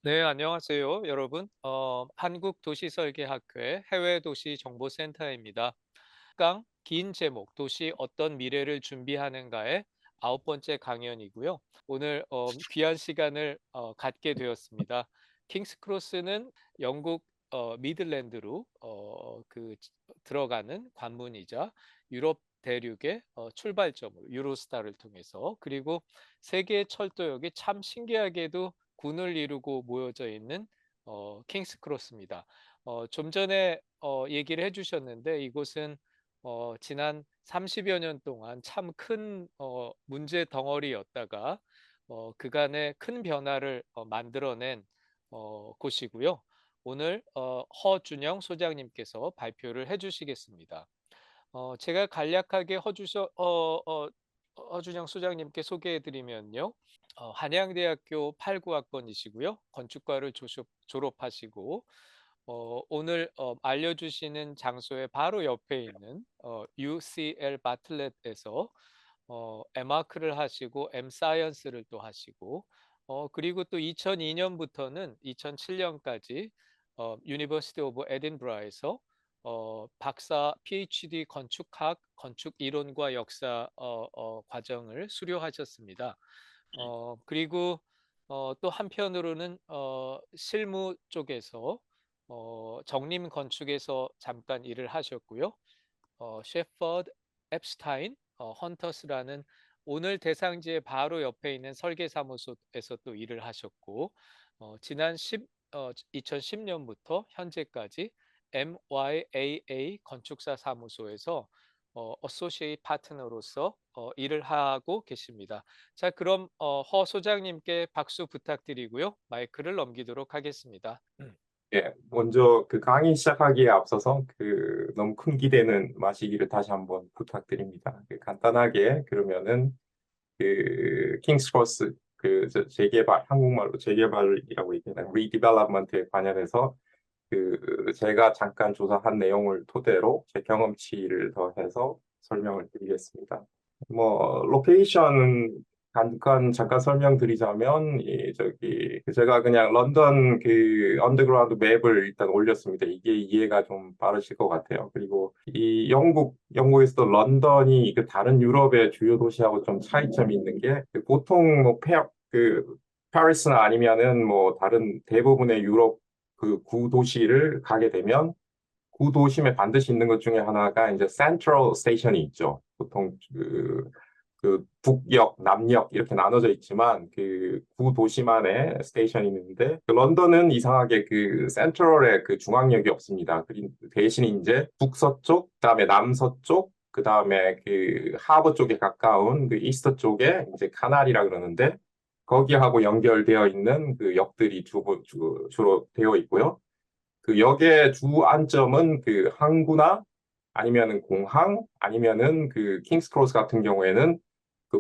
네, 안녕하세요, 여러분. 한국도시설계학회 해외도시정보센터입니다. 긴 제목, 도시 어떤 미래를 준비하는가의 9번째 강연이고요. 오늘 귀한 시간을 갖게 되었습니다. 킹스크로스는 영국 미들랜드로 들어가는 관문이자 유럽 대륙의 출발점으로 유로스타를 통해서, 그리고 세계 철도역이 참 신기하게도 군을 이루고 모여져 있는 킹스크로스입니다. 좀 전에 얘기를 해주셨는데, 이곳은 지난 30여 년 동안 참 큰 문제 덩어리였다가 그간의 큰 변화를 만들어낸 곳이고요. 오늘 허준영 소장님께서 발표를 해주시겠습니다. 제가 간략하게 허준영 소장님께 소개해드리면요. 한양대학교 89학번이시고요. 건축과를 졸업하시고 오늘 알려주시는 장소의 바로 옆에 있는 UCL 바틀렛에서 M아크를 하시고 M사이언스를 또 하시고, 그리고 또 2002년부터는 2007년까지 유니버시티 오브 에딘버러에서 박사 PhD 건축학, 건축 이론과 역사 과정을 수료하셨습니다. 그리고 또 한편으로는 실무 쪽에서 정림 건축에서 잠깐 일을 하셨고요. 셰퍼드 앱스타인 헌터스라는 오늘 대상지의 바로 옆에 있는 설계사무소에서 또 일을 하셨고, 지난 2010년부터 현재까지 MYAA 건축사 사무소에서 어소시에이트 파트너로서 일을 하고 계십니다. 자, 그럼 허 소장님께 박수 부탁드리고요. 마이크를 넘기도록 하겠습니다. 예, 먼저 그 강의 시작하기에 앞서서 너무 큰 기대는 마시기를 다시 한번 부탁드립니다. 간단하게 그러면은 킹스크로스 재개발, 한국말로 재개발이라고 얘기하는 리디벨롭먼트에 관련해서 제가 잠깐 조사한 내용을 토대로 제 경험치를 더해서 설명을 드리겠습니다. 뭐 로케이션은 잠깐 설명드리자면 제가 그냥 런던 언더그라운드 맵을 일단 올렸습니다. 이게 이해가 좀 빠르실 것 같아요. 그리고 이 영국에서도 런던이 다른 유럽의 주요 도시하고 좀 차이점이 있는 게그 보통 뭐 파리스나 아니면은 뭐 다른 대부분의 유럽 구도시를 가게 되면 구도심에 반드시 있는 것 중에 하나가 이제 센트럴 스테이션이 있죠. 보통 북역, 남역 이렇게 나눠져 있지만 구도심안에 스테이션이 있는데 런던은 이상하게 센트럴에 중앙역이 없습니다. 대신 이제 북서쪽, 그다음에 남서쪽, 그다음에 하버 쪽에 가까운 이스터 쪽에 이제 카날이라 그러는데 거기하고 연결되어 있는 역들이 주로 되어 있고요. 역의 주 안점은 항구나 아니면은 공항 아니면은 킹스크로스 같은 경우에는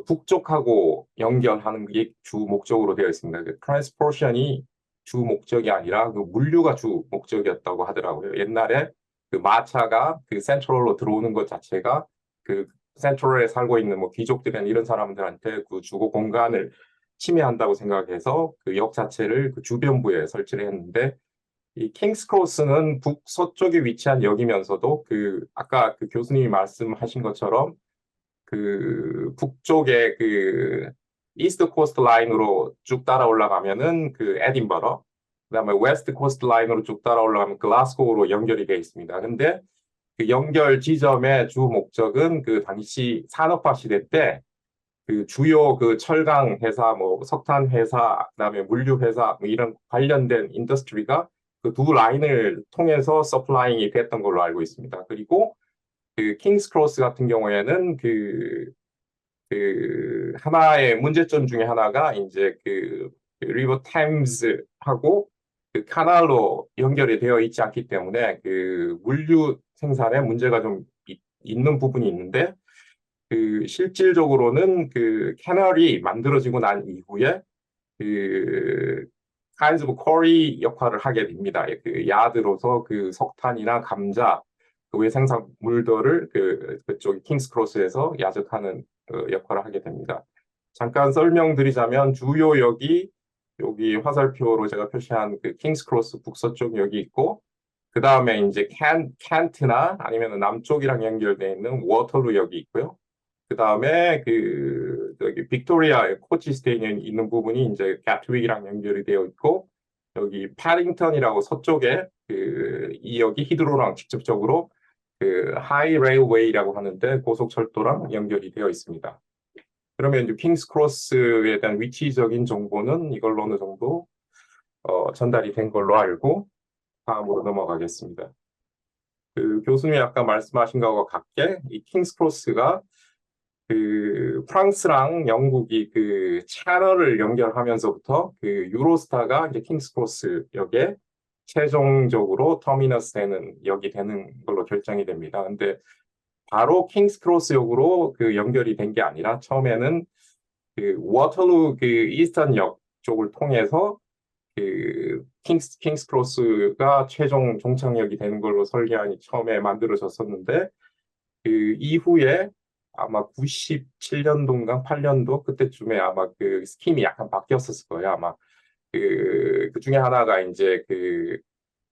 북쪽하고 연결하는 게 주 목적으로 되어 있습니다. 트랜스포션이 주 목적이 아니라 물류가 주 목적이었다고 하더라고요. 옛날에 마차가 센트럴로 들어오는 것 자체가 센트럴에 살고 있는 뭐 귀족들이나 이런 사람들한테 주거 공간을 침해한다고 생각해서 역 자체를 주변부에 설치를 했는데 이 킹스크로스는 북서쪽에 위치한 역이면서도 아까 교수님이 말씀하신 것처럼 북쪽에 이스트 코스트 라인으로 쭉 따라 올라가면은 에딘버러, 그다음에 웨스트 코스트 라인으로 쭉 따라 올라가면 글라스고로 연결이 되어 있습니다. 근데 연결 지점의 주 목적은 당시 산업화 시대 때 주요 철강 회사, 뭐 석탄 회사, 그다음에 물류 회사 뭐 이런 관련된 인더스트리가 두 라인을 통해서 서플라잉이 됐던 걸로 알고 있습니다. 그리고 킹스 크로스 같은 경우에는 하나의 문제점 중에 하나가 이제 리버 템즈하고 카날로 연결이 되어 있지 않기 때문에 물류 생산에 문제가 좀 있는 부분이 있는데 실질적으로는 캐널이 만들어지고 난 이후에 kinds of quarry 역할을 하게 됩니다. 야드로서 석탄이나 감자, 외생산물들을 그쪽 킹스크로스에서 야적하는 역할을 하게 됩니다. 잠깐 설명드리자면 주요 역이 여기 화살표로 제가 표시한 그 킹스 크로스 북서쪽 여기 있고, 그 다음에 이제 켄트나 아니면 남쪽이랑 연결되어 있는 워털루 여기 있고요. 그 다음에 그 여기 빅토리아 코치 스테이션에 있는 부분이 이제 gatwick이랑 연결이 되어 있고, 여기 파딩턴이라고 서쪽에 그 이 여기 히드로랑 직접적으로 그 하이 레일웨이라고 하는데 고속철도랑 연결이 되어 있습니다. 그러면 이제 킹스 크로스에 대한 위치적인 정보는 이걸로 어느 정도 전달이 된 걸로 알고 다음으로 넘어가겠습니다. 그 교수님이 아까 말씀하신 것과 같게 이 킹스 크로스가 그 프랑스랑 영국이 그 채널을 연결하면서부터 그 유로스타가 이제 킹스 크로스 역에 최종적으로 터미너스 되는 역이 되는 걸로 결정이 됩니다. 근데 바로 킹스 크로스 역으로 그 연결이 된 게 아니라 처음에는 그 워터루 그 이스턴 역 쪽을 통해서 그 킹스 크로스가 최종 종착역이 되는 걸로 설계안이 처음에 만들어졌었는데 그 이후에 아마 97년도인가 8년도 그때쯤에 아마 그 스킴이 약간 바뀌었을 거예요. 아마 그 중에 하나가 이제 그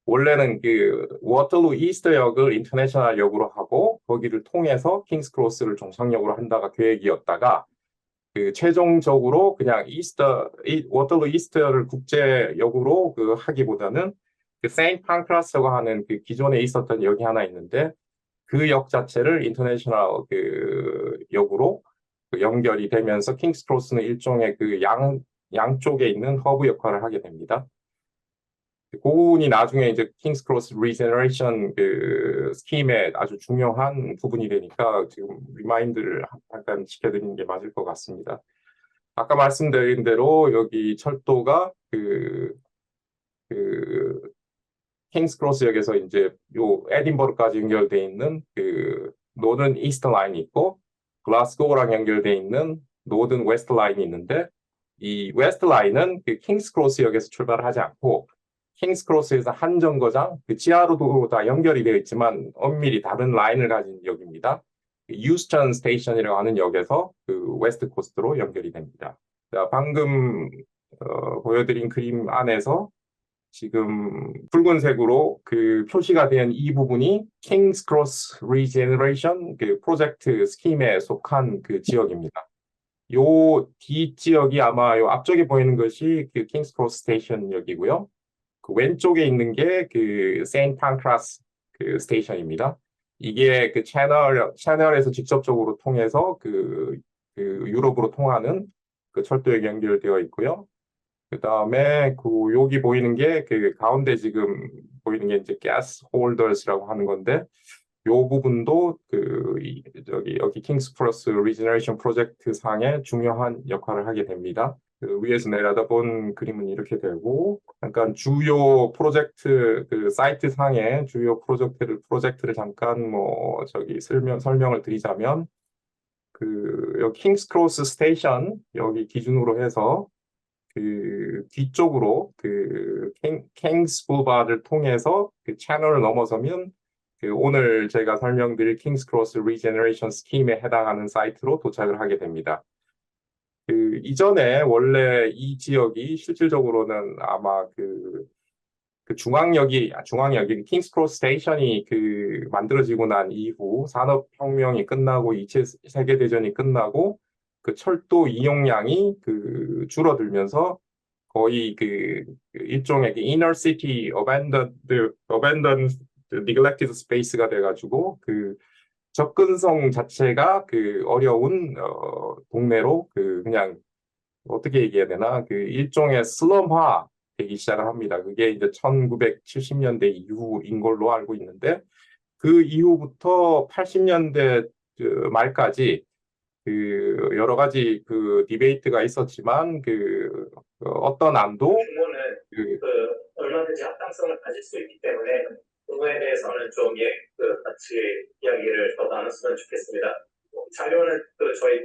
원래는 그 워터루 이스터역을 인터내셔널 역으로 하고 거기를 통해서 킹스 크로스를 종착역으로 한다가 계획이었다가 그 최종적으로 그냥 워터루 이스터를 국제역으로 그 하기보다는 그 세인트 판크라스라고 하는 그 기존에 있었던 역이 하나 있는데 그 역 자체를 인터내셔널 그 역으로 그 연결이 되면서 킹스 크로스는 일종의 그 양쪽에 있는 허브 역할을 하게 됩니다. 그 부분이 나중에 이제 킹스 크로스 리제너레이션 그 스킴의 아주 중요한 부분이 되니까 지금 리마인드를 잠깐 지켜드리는 게 맞을 것 같습니다. 아까 말씀드린 대로 여기 철도가 그 킹스 크로스역에서 이제 요 에딘버러까지 연결돼 있는 그 노던 이스터 라인이 있고 글라스고랑 연결돼 있는 노던 웨스트 라인이 있는데 이 웨스트 라인은 그 킹스 크로스역에서 출발을 하지 않고 킹스 크로스에서 한 정거장 그 지하로도 다 연결이 되어 있지만 엄밀히 다른 라인을 가진 역입니다. 유스턴 스테이션이라고 하는 역에서 그 웨스트 코스트로 연결이 됩니다. 자, 방금 보여드린 그림 안에서 지금 붉은색으로 그 표시가 된 이 부분이 킹스 크로스 리제너레이션 그 프로젝트 스킴에 속한 그 지역입니다. 요 뒷지역이 아마 요 앞쪽에 보이는 것이 그 킹스 크로스 스테이션역이고요. 그 왼쪽에 있는 게 그 세인트 판크라스 그 스테이션입니다. 이게 그 채널에서 직접적으로 통해서 그 유럽으로 통하는 그 철도에 연결되어 있고요. 그 다음에 그 여기 보이는 게 그 가운데 지금 보이는 게 이제 가스 홀더스라고 하는 건데 요 부분도 저기 여기 킹스 플러스 리제너레이션 프로젝트 상에 중요한 역할을 하게 됩니다. 그 위에서 내려다본 그림은 이렇게 되고 잠깐 주요 프로젝트 그 사이트 상의 주요 프로젝트를 잠깐 뭐 저기 설명을 드리자면 그 여기 킹스 크로스 스테이션 여기 기준으로 해서 그 뒤쪽으로 그 킹스 불바를 통해서 그 채널을 넘어서면 그 오늘 제가 설명드릴 킹스 크로스 리제너레이션 스킴에 해당하는 사이트로 도착을 하게 됩니다. 그 이전에 원래 이 지역이 실질적으로는 아마 그 중앙역이 킹스 크로스 스테이션이 그 만들어지고 난 이후 산업혁명이 끝나고 2차 세계대전이 끝나고 그 철도 이용량이 그 줄어들면서 거의 그 일종의 그 inner city abandoned neglected space가 돼가지고 그 접근성 자체가 그 어려운 동네로 그 그냥 어떻게 얘기해야 되나 그 일종의 슬럼화 되기 시작을 합니다. 그게 이제 1970년대 이후인 걸로 알고 있는데 그 이후부터 80년대 그 말까지 그 여러 가지 그 디베이트가 있었지만 어떤 안도 그 얼마든지 합당성을 가질 수 있기 때문에 그거에 대해서는 좀 같이 이야기를 더 나눴으면 좋겠습니다. 자료는 저희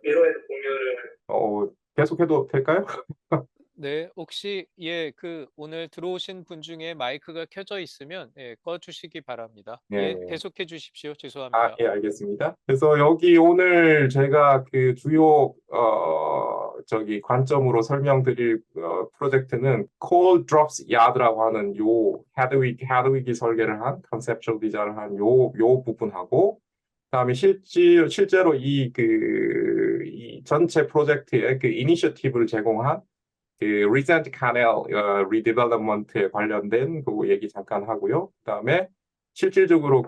미로에도 공유를 계속해도 될까요? 네, 혹시 오늘 들어오신 분 중에 마이크가 켜져 있으면 꺼 주시기 바랍니다. 네. 계속해 주십시오. 죄송합니다. 예, 알겠습니다. 그래서 여기 오늘 제가 그 주요 관점으로 설명드릴 프로젝트는 Cold Drops Yard라고 하는 요 헤드윅이 설계를 한 컨셉션 디자인을 한 요 부분하고, 그다음에 실제로 이 전체 프로젝트의 그 이니셔티브를 제공한 그 리젠트 카넬 리디벨롭먼트에 관련된 그 얘기 잠깐 하고요. 그다음에 실질적으로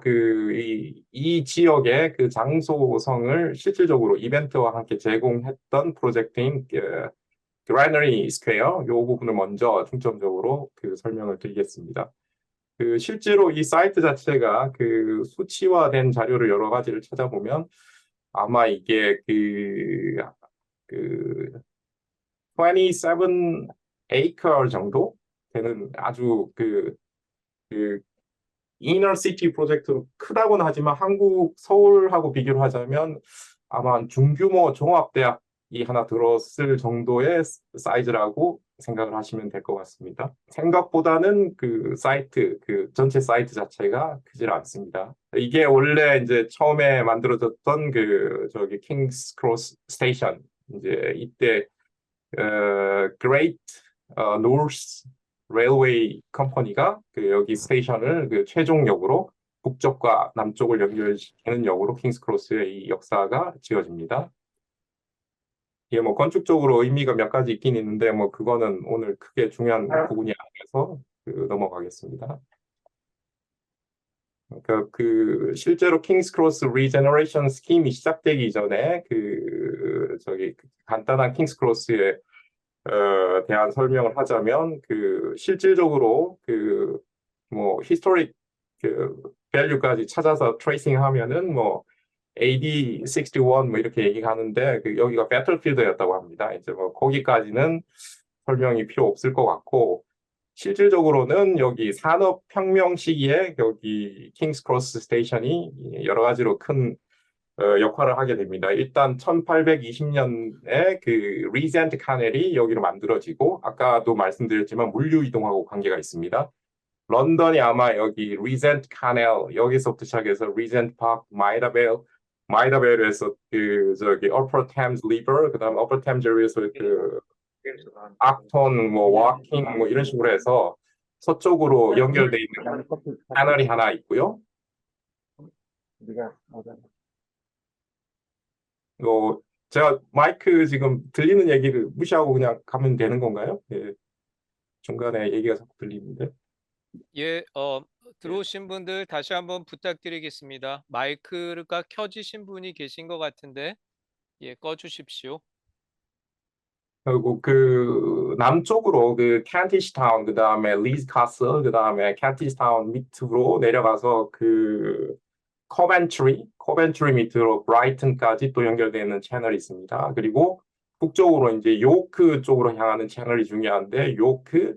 이 지역의 그 장소성을 실질적으로 이벤트와 함께 제공했던 프로젝트인 그라이너리 스퀘어 요 부분을 먼저 중점적으로 그 설명을 드리겠습니다. 그 실제로 이 사이트 자체가 그 수치화된 자료를 여러 가지를 찾아보면 아마 이게 그 27 acre 정도 되는 아주 그 이너 시티 프로젝트로 크다고는 하지만 한국 서울하고 비교를 하자면 아마 중규모 종합대학이 하나 들었을 정도의 사이즈라고 생각을 하시면 될 것 같습니다. 생각보다는 그 전체 사이트 자체가 크질 않습니다. 이게 원래 이제 처음에 만들어졌던 킹스 크로스 스테이션, 이제 이때 Great North Railway 컴퍼니가 여기 스테이션을 최종역으로 북쪽과 남쪽을 연결시키는 역으로 킹스크로스의 이 역사가 지어집니다. 이게 뭐 건축적으로 의미가 몇 가지 있긴 있는데 뭐 그거는 오늘 크게 중요한 부분이 아니라서 넘어가겠습니다. 그러니까 실제로 킹스크로스 리제너레이션 스킴이 시작되기 전에 간단한 킹스크로스의 대한 설명을 하자면 실질적으로 뭐 히스토릭 밸류까지 찾아서 트레이싱 하면은 뭐 AD 61 뭐 이렇게 얘기하는데 여기가 배틀필드였다고 합니다. 이제 뭐 거기까지는 설명이 필요 없을 것 같고, 실질적으로는 여기 산업혁명 시기에 여기 킹스크로스 스테이션이 여러 가지로 큰 역할을 하게 됩니다. 일단 1820년에 리젠트 카넬이 여기로 만들어지고, 아까도 말씀드렸지만 물류 이동하고 관계가 있습니다. 런던이 아마 여기 리젠트 카넬 여기서부터 시작해서 리젠트 파크, 마이다벨에서 어퍼 템즈 리버, 그다음 어퍼 템즈 리버에서 악톤, 뭐 워킹 뭐 이런 식으로 해서 서쪽으로 연결돼 있는 채널이 하나 있고요. 제가 마이크 지금 들리는 얘기를 무시하고 그냥 가면 되는 건가요? 예, 중간에 얘기가 자꾸 들리는데. 들어오신 분들 다시 한번 부탁드리겠습니다. 마이크가 켜지신 분이 계신 것 같은데 꺼 주십시오. 그리고 남쪽으로 캔티시 타운, 그다음에 리즈 카슬, 그다음에 캔티시 타운 밑으로 내려가서 코벤트리 밑으로 브라이튼까지 또 연결되는 채널이 있습니다. 그리고 북쪽으로 이제 요크 쪽으로 향하는 채널이 중요한데,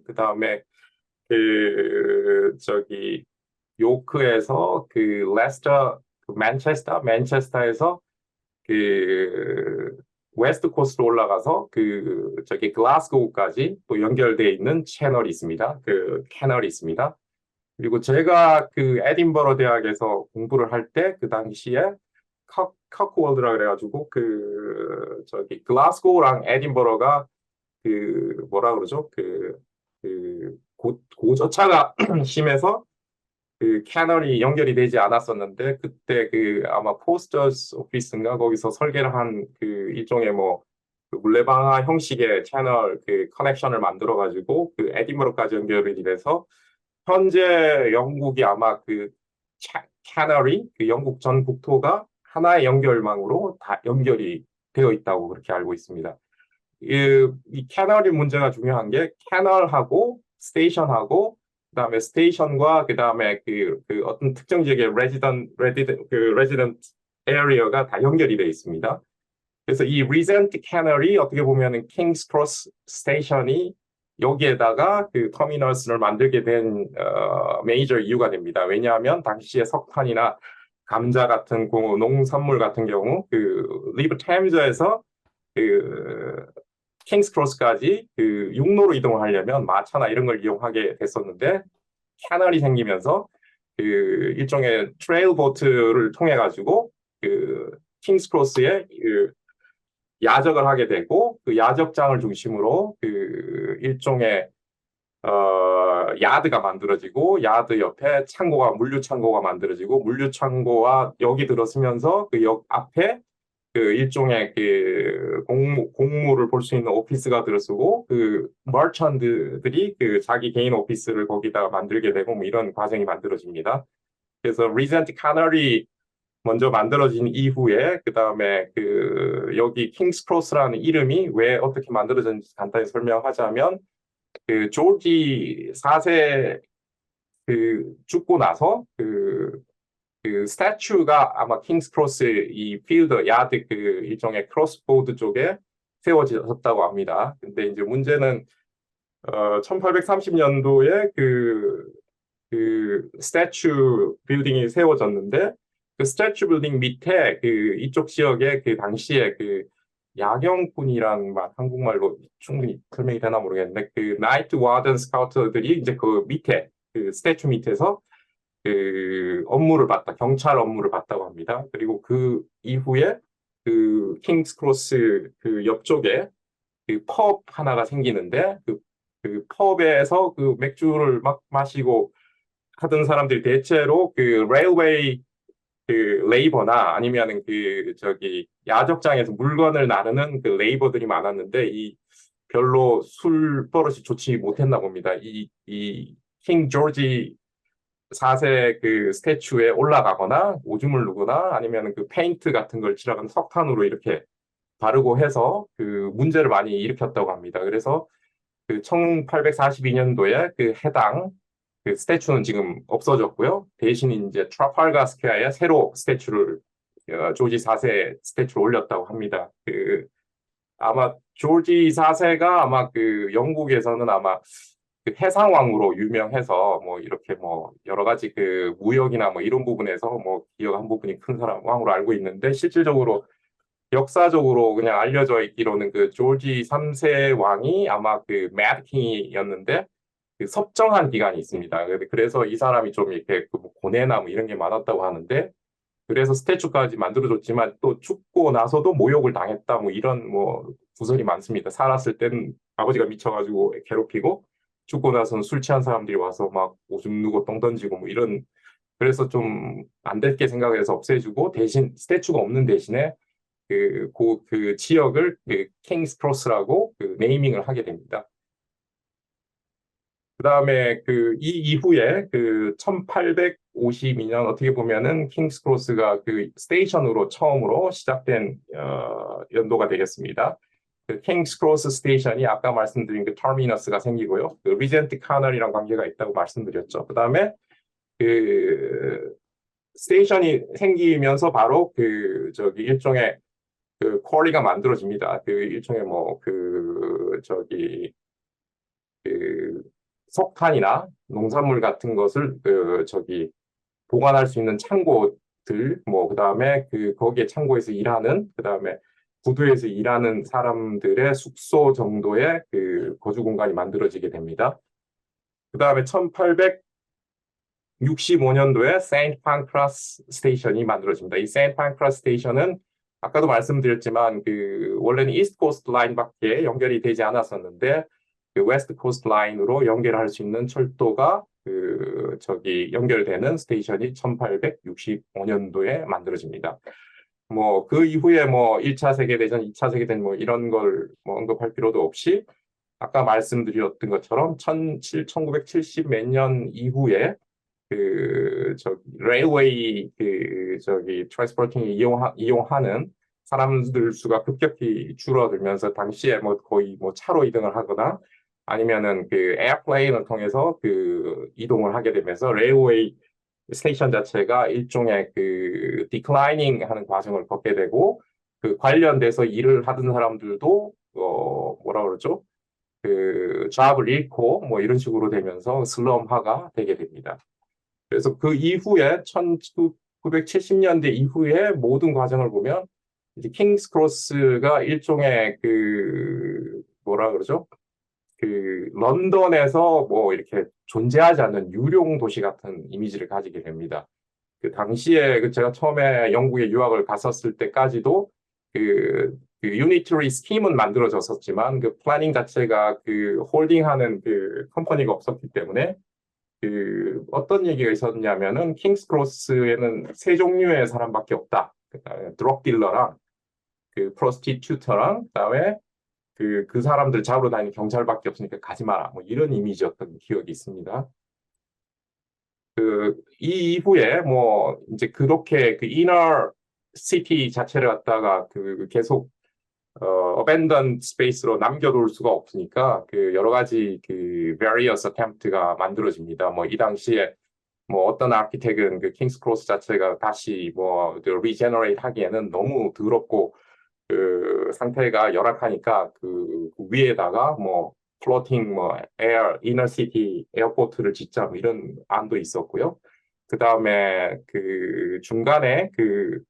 그다음에 요크에서 레스터, 맨체스터에서 웨스트 코스트로 올라가서 글라스고우까지 또 연결되어 있는 채널이 있습니다. 캐널이 있습니다. 그리고 제가 에딘버러 대학에서 공부를 할 때 그 당시에 커크월드라 그래가지고 글라스고우랑 에딘버러가 뭐라 그러죠? 고저차가 심해서 캐널이 연결이 되지 않았었는데, 그때 아마 포스터스 오피스인가 거기서 설계를 한 일종의 뭐 물레방아 형식의 채널 커넥션을 만들어 가지고 에딘버러까지 연결이 돼서 현재 영국이 아마 캐널이 영국 전 국토가 하나의 연결망으로 다 연결이 되어 있다고 그렇게 알고 있습니다. 이 캐널이 문제가 중요한 게, 캐널하고 스테이션하고 그다음에 스테이션과 그다음에 어떤 특정 지역의 레지던트 에리어가 다 연결이 되어 있습니다. 그래서 이 리젠트 캐널이 어떻게 보면은 킹스 크로스 스테이션이 여기에다가 터미널스를 만들게 된 메이저 이유가 됩니다. 왜냐하면 당시에 석탄이나 감자 같은 농산물 같은 경우 리버 템즈에서 킹스 크로스까지 그 육로로 이동을 하려면 마차나 이런 걸 이용하게 됐었는데 캐널이 생기면서 그 일종의 트레일 보트를 통해 가지고 그 킹스 크로스에 그 야적을 하게 되고 그 야적장을 중심으로 그 일종의 야드가 만들어지고 야드 옆에 창고가 물류 창고가 만들어지고 물류 창고와 역이 들어서면서 그 역 앞에 그 일종의 그 공무를 볼 수 있는 오피스가 들어서고 그 머천드들이 그 자기 개인 오피스를 거기다가 만들게 되고 뭐 이런 과정이 만들어집니다. 그래서 리젠트 카널이 먼저 만들어진 이후에 그 다음에 그 여기 킹스 크로스라는 이름이 왜 어떻게 만들어졌는지 간단히 설명하자면 그 조지 4세 그 죽고 나서 그 스태츄가 아마 킹스 크로스 이 필드 야드 그 일종의 크로스보드 쪽에 세워졌다고 합니다. 근데 이제 문제는 1830년도에 그 스태츄 빌딩이 세워졌는데 그 스태츄 빌딩 밑에 그 이쪽 지역에 그 당시에 그 야경꾼이란 말 한국말로 충분히 설명이 되나 모르겠는데 그 나이트 와든 스카우트들이 이제 그 밑에 그 스태츄 밑에서 그 업무를 봤다 경찰 업무를 봤다고 합니다. 그리고 그 이후에 그 킹스 크로스 그 옆쪽에 그 펍 하나가 생기는데 그 펍에서 그 맥주를 막 마시고 하던 사람들이 대체로 그 레일웨이 그 레이버나 아니면은 그 저기 야적장에서 물건을 나르는 그 레이버들이 많았는데 이 별로 술 버릇이 좋지 못했나 봅니다. 이 킹 조지 4세 그 스태츄에 올라가거나 오줌을 누거나 아니면은 그 페인트 같은 걸 칠하거나 석탄으로 이렇게 바르고 해서 그 문제를 많이 일으켰다고 합니다. 그래서 그 1842년도에 그 해당 그 스태츄는 지금 없어졌고요. 대신 이제 트라팔가 스퀘어에 새로 스태츄를 조지 4세 스태츄를 올렸다고 합니다. 그 아마 조지 4세가 아마 그 영국에서는 아마 그 해상왕으로 유명해서 뭐 이렇게 뭐 여러 가지 그 무역이나 뭐 이런 부분에서 뭐 기여한 부분이 큰 사람 왕으로 알고 있는데 실질적으로 역사적으로 그냥 알려져 있기로는 그 조지 3세 왕이 아마 그 매드킹이었는데 그 섭정한 기간이 있습니다. 그래서 이 사람이 좀 이렇게 그 고뇌나 뭐 이런 게 많았다고 하는데 그래서 스태츄까지 만들어줬지만 또 죽고 나서도 모욕을 당했다 뭐 이런 뭐 구설이 많습니다. 살았을 땐 아버지가 미쳐가지고 괴롭히고 죽고 나서는 술 취한 사람들이 와서 막 오줌 누고 똥 던지고 뭐 이런 그래서 좀 안 될게 생각해서 없애주고 대신 스태츄가 없는 대신에 그 지역을 그 킹스 크로스라고 그 네이밍을 하게 됩니다. 그 다음에 이 이후에 그 1852년 어떻게 보면은 킹스 크로스가 그 스테이션으로 처음으로 시작된 연도가 되겠습니다. 그 킹스 크로스 스테이션이 아까 말씀드린 그 터미너스가 생기고요. 그 리젠트 카널이랑 관계가 있다고 말씀드렸죠. 그 다음에 그 스테이션이 생기면서 바로 그 저기 일종의 그 쿼리가 만들어집니다. 그 일종의 뭐 그 저기 그 석탄이나 농산물 같은 것을 그 저기 보관할 수 있는 창고들 뭐 그다음에 그 거기에 창고에서 일하는 그다음에 부두에서 일하는 사람들의 숙소 정도의 그 거주 공간이 만들어지게 됩니다. 그다음에 1865년도에 세인트 판크라스 스테이션이 만들어집니다. 이 세인트 판크라스 스테이션은 아까도 말씀드렸지만 그 원래는 이스트 코스트 라인밖에 연결이 되지 않았었는데 그 웨스트 코스트 라인으로 연결할 수 있는 철도가 그 저기 연결되는 스테이션이 1865년도에 만들어집니다. 뭐 그 이후에 뭐 1차 세계대전, 2차 세계대전 뭐 이런 걸 뭐 언급할 필요도 없이 아까 말씀드렸던 것처럼 1970 몇 년 이후에 그 저기 레일웨이 그 저기 트랜스포팅을 이용하는 사람들 수가 급격히 줄어들면서 당시에 뭐 거의 뭐 차로 이동을 하거나 아니면은 그 에어플레인을 통해서 그 이동을 하게 되면서 레일웨이 스테이션 자체가 일종의 그 디클라이닝 하는 과정을 겪게 되고 그 관련돼서 일을 하던 사람들도 뭐라 그러죠? 그 잡을 잃고 뭐 이런 식으로 되면서 슬럼화가 되게 됩니다. 그래서 그 이후에 1970년대 이후에 모든 과정을 보면 이제 킹스 크로스가 일종의 그 뭐라 그러죠? 그 런던에서 뭐 이렇게 존재하지 않는 유령 도시 같은 이미지를 가지게 됩니다. 그 당시에 제가 처음에 영국에 유학을 갔었을 때까지도 그 유니터리 스킴은 만들어졌었지만 그 플래닝 자체가 그 홀딩하는 그 컴퍼니가 없었기 때문에 그 어떤 얘기가 있었냐면은 킹스 크로스에는 세 종류의 사람밖에 없다. 그다음에 드럭 딜러랑 그 프로스티튜터랑 그다음에 그 사람들 잡으러 다니는 경찰밖에 없으니까 가지 마라. 뭐 이런 이미지였던 기억이 있습니다. 이 이후에 뭐 이제 그렇게 그 이너 시티 자체를 갖다가 그 계속 abandoned space로 남겨둘 수가 없으니까 그 여러 가지 그 various attempt가 만들어집니다. 뭐 이 당시에 뭐 어떤 아키텍은 그 킹스 크로스 자체가 다시 뭐 리제너레이트 하기에는 너무 더럽고 그 상태가 열악하니까 그 위에다가 뭐 플로팅 뭐 에어 이너시티 에어포트를 짓자 뭐 이런 안도 있었고요. 그 다음에 그 중간에 그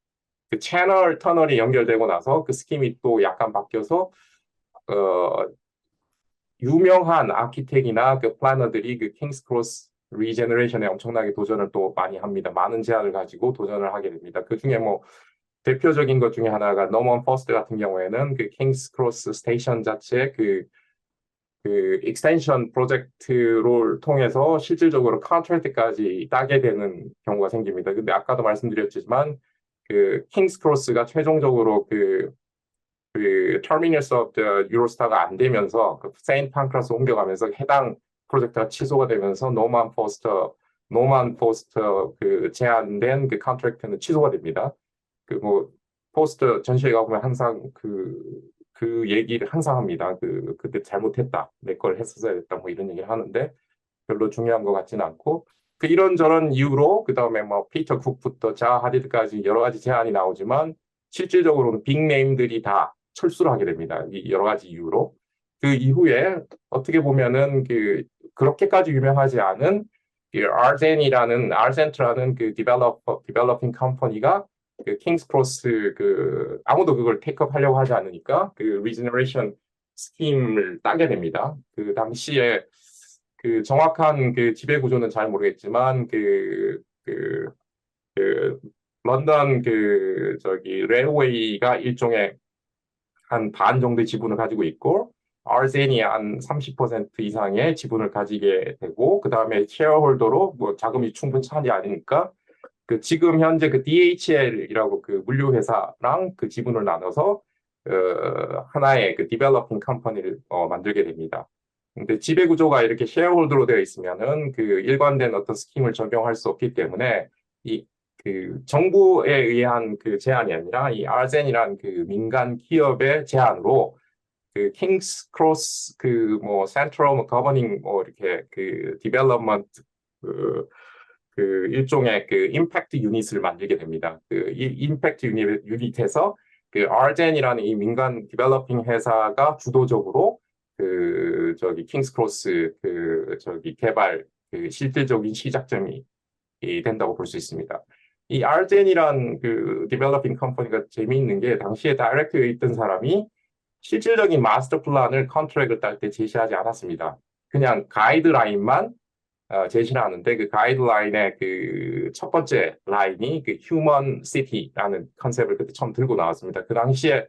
채널 터널이 연결되고 나서 그 스킴이 또 약간 바뀌어서 어 유명한 아키텍이나 그 플래너들이 그 킹스 크로스 리제너레이션에 엄청나게 도전을 또 많이 합니다. 많은 제안을 가지고 도전을 하게 됩니다. 그 중에 뭐 대표적인 것 중에 하나가 노먼 퍼스트 같은 경우에는 그 킹스 크로스 스테이션 자체 그 익스텐션 프로젝트를 통해서 실질적으로 컨트랙트까지 따게 되는 경우가 생깁니다. 근데 아까도 말씀드렸지만 그 킹스 크로스가 최종적으로 그 터미너스 오브 더 유로스타가 안 되면서 그 세인트 판크라스 옮겨가면서 해당 프로젝트가 취소가 되면서 노만 포스터 그 제안된 그 컨트랙트는 취소가 됩니다. 그 뭐 포스터 전시회 가보면 항상 그 얘기를 항상 합니다. 그때 잘못했다. 내 걸 했었어야 됐다. 뭐 이런 얘기를 하는데 별로 중요한 것 같지는 않고 그 이런저런 이유로 그 다음에 뭐 피터 쿡부터 자 하디드까지 여러 가지 제안이 나오지만 실질적으로는 빅네임들이 다 철수를 하게 됩니다. 이 여러 가지 이유로. 그 이후에 어떻게 보면은 그렇게까지 유명하지 않은 아르젠트라는 그 디벨로핑 컴퍼니가 그 킹스 크로스 그 아무도 그걸 테이크업 하려고 하지 않으니까 그 리제너레이션 스킴을 따게 됩니다. 그 당시에 그 정확한 그 지배 구조는 잘 모르겠지만 그 런던 그 저기 레일웨이가 일종의 한 반 정도의 지분을 가지고 있고 아르젠이 한 30% 이상의 지분을 가지게 되고 그 다음에 쉐어홀더로 뭐 자금이 충분히 차지 않으니까 그 지금 현재 그 DHL이라고 그 물류 회사랑 그 지분을 나눠서 하나의 그 디벨로핑 컴퍼니를 만들게 됩니다. 근데 지배 구조가 이렇게 쉐어홀더로 되어 있으면은 그 일관된 어떤 스킴을 적용할 수 없기 때문에 이 그 정부에 의한 그 제안이 아니라 이 아르젠이라는 그 민간 기업의 제안으로 그 킹스 크로스 그 뭐 센트럴 거버닝 뭐 이렇게 그 디벨롭먼트 그 일종의 그 임팩트 유닛을 만들게 됩니다. 그 임팩트 유닛에서 그 아르젠이라는 이 민간 디벨로핑 회사가 주도적으로 그 저기 킹스 크로스 그 저기 개발 그 실질적인 시작점이 된다고 볼 수 있습니다. 이 아르젠이란 그 디벨로핑 컴퍼니가 재미있는 게 당시에 다이렉트에 있던 사람이 실질적인 마스터 플랜을 컨트랙을 딸 때 제시하지 않았습니다. 그냥 가이드라인만 제시를 하는데 그 가이드라인의 그 첫 번째 라인이 그 휴먼 시티라는 컨셉을 그때 처음 들고 나왔습니다. 그 당시에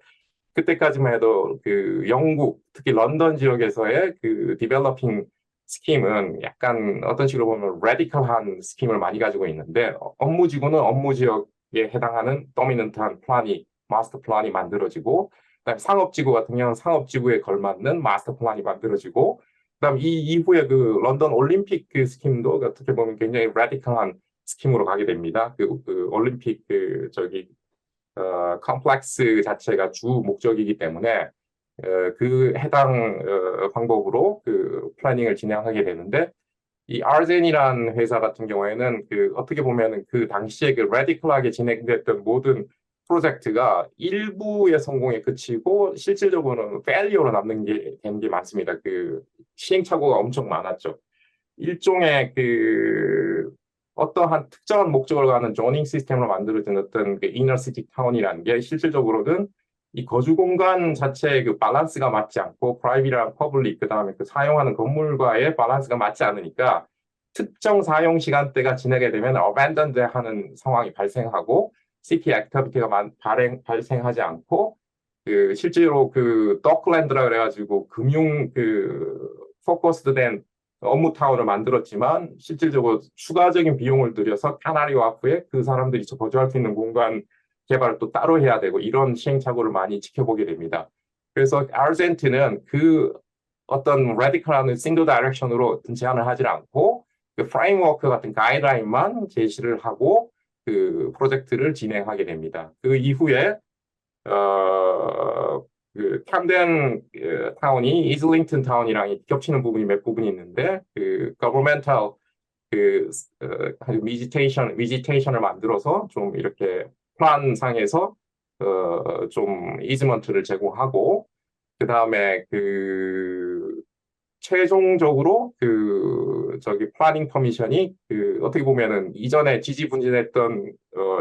그때까지만 해도 그 영국 특히 런던 지역에서의 그 디벨로핑 스킴은 약간 어떤 식으로 보면 레디컬한 스킴을 많이 가지고 있는데 업무지구는 업무지역에 해당하는 도미넌트한 플랜이 마스터 플랜이 만들어지고 그다음에 상업지구 같은 경우는 상업지구에 걸맞는 마스터 플랜이 만들어지고 그다음 이 이후에 그 런던 올림픽 그 스킴도 어떻게 보면 굉장히 레디컬한 스킴으로 가게 됩니다. 그 올림픽 그 저기 컴플렉스 자체가 주 목적이기 때문에 그 해당 방법으로 그 플래닝을 진행하게 되는데 이 아르젠이라는 회사 같은 경우에는 그 어떻게 보면은 그 당시에 그 레디컬하게 진행됐던 모든 프로젝트가 일부의 성공에 그치고 실질적으로는 페일리어로 남는 게 되는 게 많습니다. 그 시행착오가 엄청 많았죠. 일종의 그 어떠한 특정한 목적을 가는 조닝 시스템으로 만들어진 어떤 그 이너시티 타운이라는 게 실질적으로는 이 거주 공간 자체의 그 밸런스가 맞지 않고 프라이빗이랑 퍼블릭 그다음에 그 사용하는 건물과의 밸런스가 맞지 않으니까 특정 사용 시간대가 지나게 되면 abandoned 하는 상황이 발생하고 city activity가 발생하지 않고 그 실제로 그 dockland라 그래가지고 금융 그 포커스된 업무 타워를 만들었지만 실질적으로 추가적인 비용을 들여서 카나리 와프에 그 사람들이 거주할 수 있는 공간 개발을 또 따로 해야 되고 이런 시행착오를 많이 지켜보게 됩니다. 그래서 아르젠트는 그 어떤 라디컬한 싱글 다이렉션으로 제안을 하지 않고 그 프레임워크 같은 가이드라인만 제시를 하고 그 프로젝트를 진행하게 됩니다. 그 이후에 그 캠덴 타운이 이슬링턴 타운이랑 겹치는 부분이 몇 부분이 있는데 그 governmental 그 비지테이션을 만들어서 좀 이렇게 플랜상에서 좀 이즈먼트를 제공하고 그 다음에 그 최종적으로 그 저기 플래닝 퍼미션이 그 어떻게 보면은 이전에 지지분진했던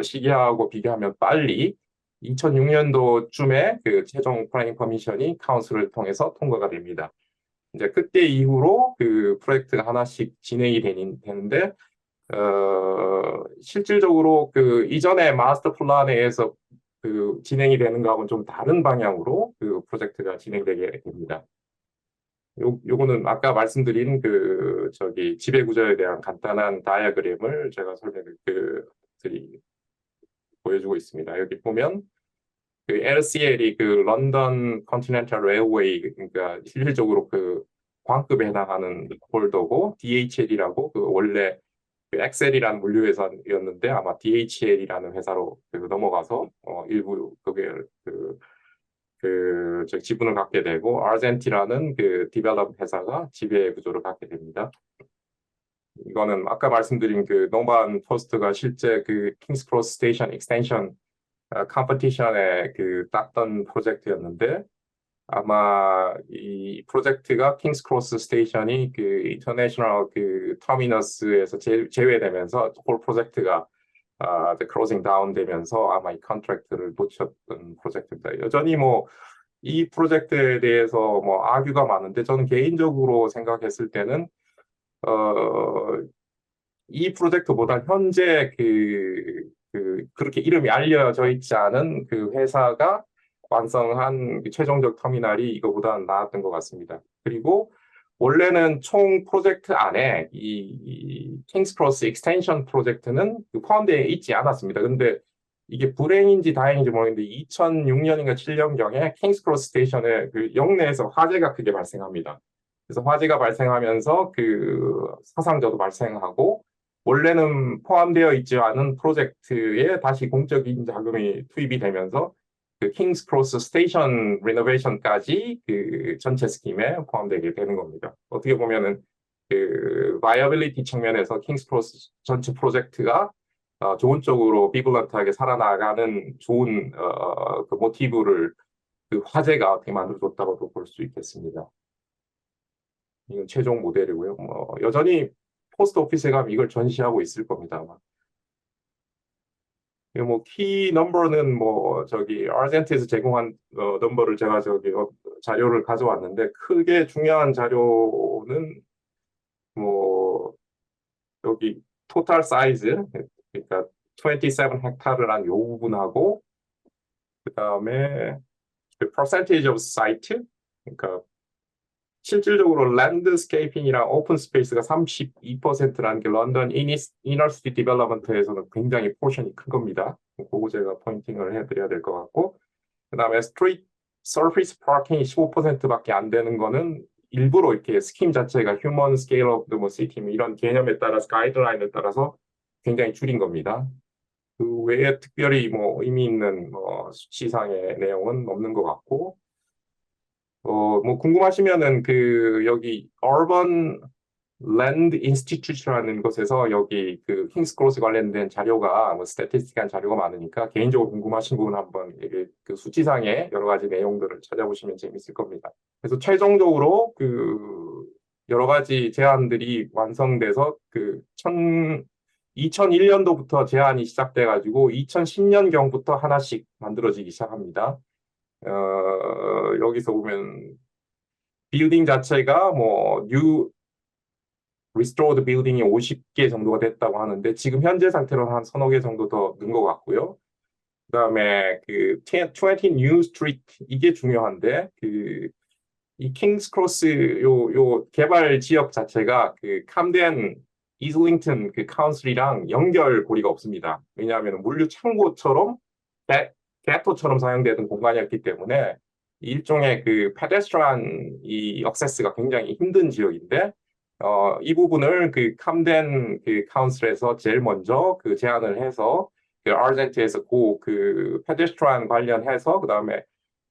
시기하고 비교하면 빨리 2006년도쯤에 그 최종 플래닝 퍼미션이 카운슬을 통해서 통과가 됩니다. 이제 그때 이후로 그 프로젝트가 하나씩 진행이 되는데 실질적으로 그 이전에 마스터 플랜에서 그 진행이 되는 거하고는 좀 다른 방향으로 그 프로젝트가 진행되게 됩니다. 요거는 아까 말씀드린 그 저기 지배 구조에 대한 간단한 다이어그램을 제가 보여주고 있습니다. 여기 보면 그 LCL이 그 런던 컨티넨탈 레일웨이 그러니까 실질적으로 그 광급에 해당하는 홀더고 DHL이라고 그 원래 그 엑셀이라는 물류회사였는데 아마 DHL이라는 회사로 그 넘어가서 일부 그게 저 지분을 갖게 되고 아르젠티라는 그 디벨롭 회사가 지배 구조를 갖게 됩니다. 이거는 아까 말씀드린 그 노반 포스트가 실제 그 킹스크로스 스테이션 익스텐션 컴피티션에 그 땄던 프로젝트였는데 아마 이 프로젝트가 킹스크로스 스테이션이 그 인터내셔널 그 터미너스에서 제외되면서 홀 프로젝트가 클로징 다운 되면서 아마 이 컨트랙트를 놓쳤던 프로젝트입니다. 여전히 뭐 이 프로젝트에 대해서 뭐 아규가 많은데 저는 개인적으로 생각했을 때는 이 프로젝트보다 현재 그렇게 이름이 알려져 있지 않은 그 회사가 완성한 그 최종적 터미널이 이거보다는 나았던 것 같습니다. 그리고 원래는 총 프로젝트 안에 이 킹스크로스 익스텐션 프로젝트는 포함되어 있지 않았습니다. 근데 이게 불행인지 다행인지 모르겠는데 2006년인가 7년경에 킹스크로스 스테이션에 그 역내에서 화재가 크게 발생합니다. 그래서 화재가 발생하면서 그 사상자도 발생하고 원래는 포함되어 있지 않은 프로젝트에 다시 공적인 자금이 투입이 되면서 그 킹스크로스 스테이션 리노베이션까지 그 전체 스킴에 포함되게 되는 겁니다. 어떻게 보면은 그 바이어빌리티 측면에서 킹스크로스 전체 프로젝트가 좋은 쪽으로 비블런트하게 살아나가는 좋은 그 모티브를 그 화제가 어떻게 만들어줬다고도 볼 수 있겠습니다. 이건 최종 모델이고요. 뭐 여전히 포스트 오피스에 가면 이걸 전시하고 있을 겁니다. 아마. 뭐 키 넘버는 뭐 저기 아르젠티에서 제공한 넘버를 제가 저기 자료를 가져왔는데 크게 중요한 자료는 뭐 여기 토탈 사이즈 그러니까 27 헥타르란 요 부분하고 그 다음에 그 percentage of site 그러니까 실질적으로 랜드스케이핑이랑 오픈 스페이스가 32%라는 게 런던 이너시티 디벨롭먼트에서는 굉장히 포션이 큰 겁니다. 그거 제가 포인팅을 해드려야 될 것 같고 그 다음에 스트리트 서피스 파킹이 15%밖에 안 되는 거는 일부러 이렇게 스킴 자체가 휴먼 스케일 오브 뭐 시티 이런 개념에 따라서 가이드라인을 따라서 굉장히 줄인 겁니다. 그 외에 특별히 뭐 의미 있는 뭐 수치상의 내용은 없는 것 같고 뭐 궁금하시면은 그 여기 Urban Land Institute라는 곳에서 여기 그 킹스크로스 관련된 자료가 뭐 스태티스틱한 자료가 많으니까 개인적으로 궁금하신 부분 한번 그 수치상의 여러 가지 내용들을 찾아보시면 재밌을 겁니다. 그래서 최종적으로 그 여러 가지 제안들이 완성돼서 그 2001년도부터 제안이 시작돼 가지고 2010년경부터 하나씩 만들어지기 시작합니다. 여기서 보면 빌딩 자체가 뭐 뉴 리스토어드 빌딩이 50개 정도가 됐다고 하는데 지금 현재 상태로 한 서너 개 정도 더 는 것 같고요. 그다음에 그 20 뉴 스트리트 이게 중요한데 그 이 킹스 크로스 요 개발 지역 자체가 그 camden 이슬링턴 그 카운슬이랑 연결고리가 없습니다. 왜냐하면 물류 창고처럼 게토처럼 사용되던 공간이었기 때문에 일종의 그 페데스트란 이 액세스가 굉장히 힘든 지역인데 이 부분을 그 camden 그 카운슬에서 제일 먼저 그 제안을 해서 그 아르젠티에서 그 페데스트란 관련해서 그다음에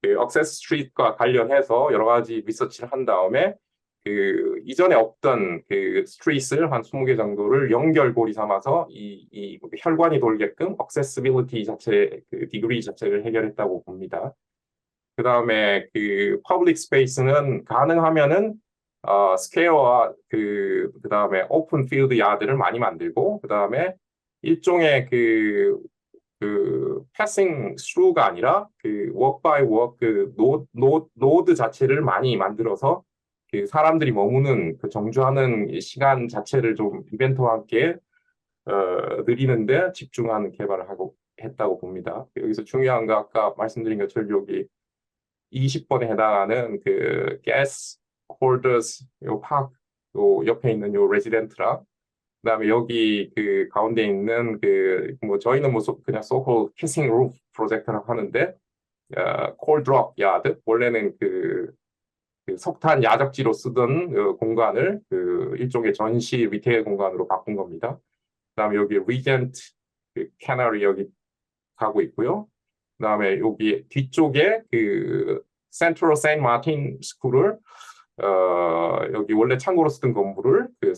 그 액세스 스트리트과 관련해서 여러 가지 리서치를 한 다음에 그 이전에 없던 그 스트리트를 한 20개 정도를 연결고리 삼아서 이 혈관이 돌게끔 액세시빌리티 자체 그 디그리 자체를 해결했다고 봅니다. 그다음에 그 퍼블릭 스페이스는 가능하면은 스퀘어와 그다음에 오픈 필드 야드를 많이 만들고 그다음에 일종의 그 패싱 스루가 아니라 그 워크 바이 워크 그 노드 자체를 많이 만들어서 그 사람들이 머무는 그 정주하는 시간 자체를 좀 이벤트와 함께 늘리는데 집중하는 개발을 하고 했다고 봅니다. 여기서 중요한 거 아까 말씀드린 것처럼 여기 20번에 해당하는 그 가스 홀더스 요 파크 요 옆에 있는 요 레지던트랑 그다음에 여기 그 가운데 있는 그 뭐 저희는 뭐 그냥 소콜 키싱 루프 프로젝트라고 하는데 콜드롭 야드 원래는 그 석탄 야적지로 쓰던 공간을 그 일종의 전시 리테일 공간으로 바꾼 겁니다. 그다음에 여기 리젠트 그 캐너리 여기 가고 있고요. 그다음에 여기 뒤쪽에 그 센트럴 세인트 마틴 스쿨을 여기 원래 창고로 쓰던 건물을 그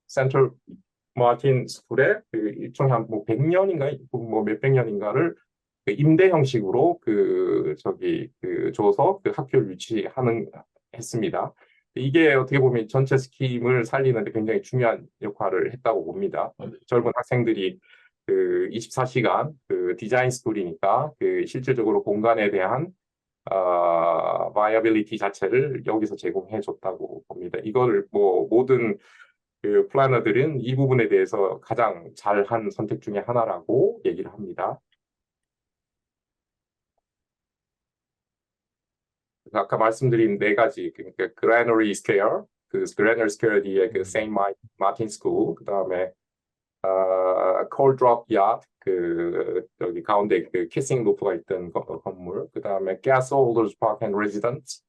센트럴 마틴 스쿨에 그 일종의 한뭐 100년인가 뭐 몇백 년인가를 그 임대 형식으로 그 저기 그 줘서 그 학교를 유치하는 했습니다. 이게 어떻게 보면 전체 스킴을 살리는데 굉장히 중요한 역할을 했다고 봅니다. 젊은 학생들이 그 24시간 그 디자인 스쿨이니까 그 실질적으로 공간에 대한 바이어빌리티 자체를 여기서 제공해 줬다고 봅니다. 이거를 뭐 모든 그 플래너들은 이 부분에 대해서 가장 잘한 선택 중에 하나라고 얘기를 합니다. 아까 말씀드린 네 가지 그러니까 그라너리 스퀘어, 그 그라너리 스퀘어 뒤에 그 세인트 마틴 스쿨, 그다음에 콜드롭 야드 그 여기 가운데 그 키싱 루프가 있던 건물, 그다음에 가스 홀더스 파크 앤 레지던트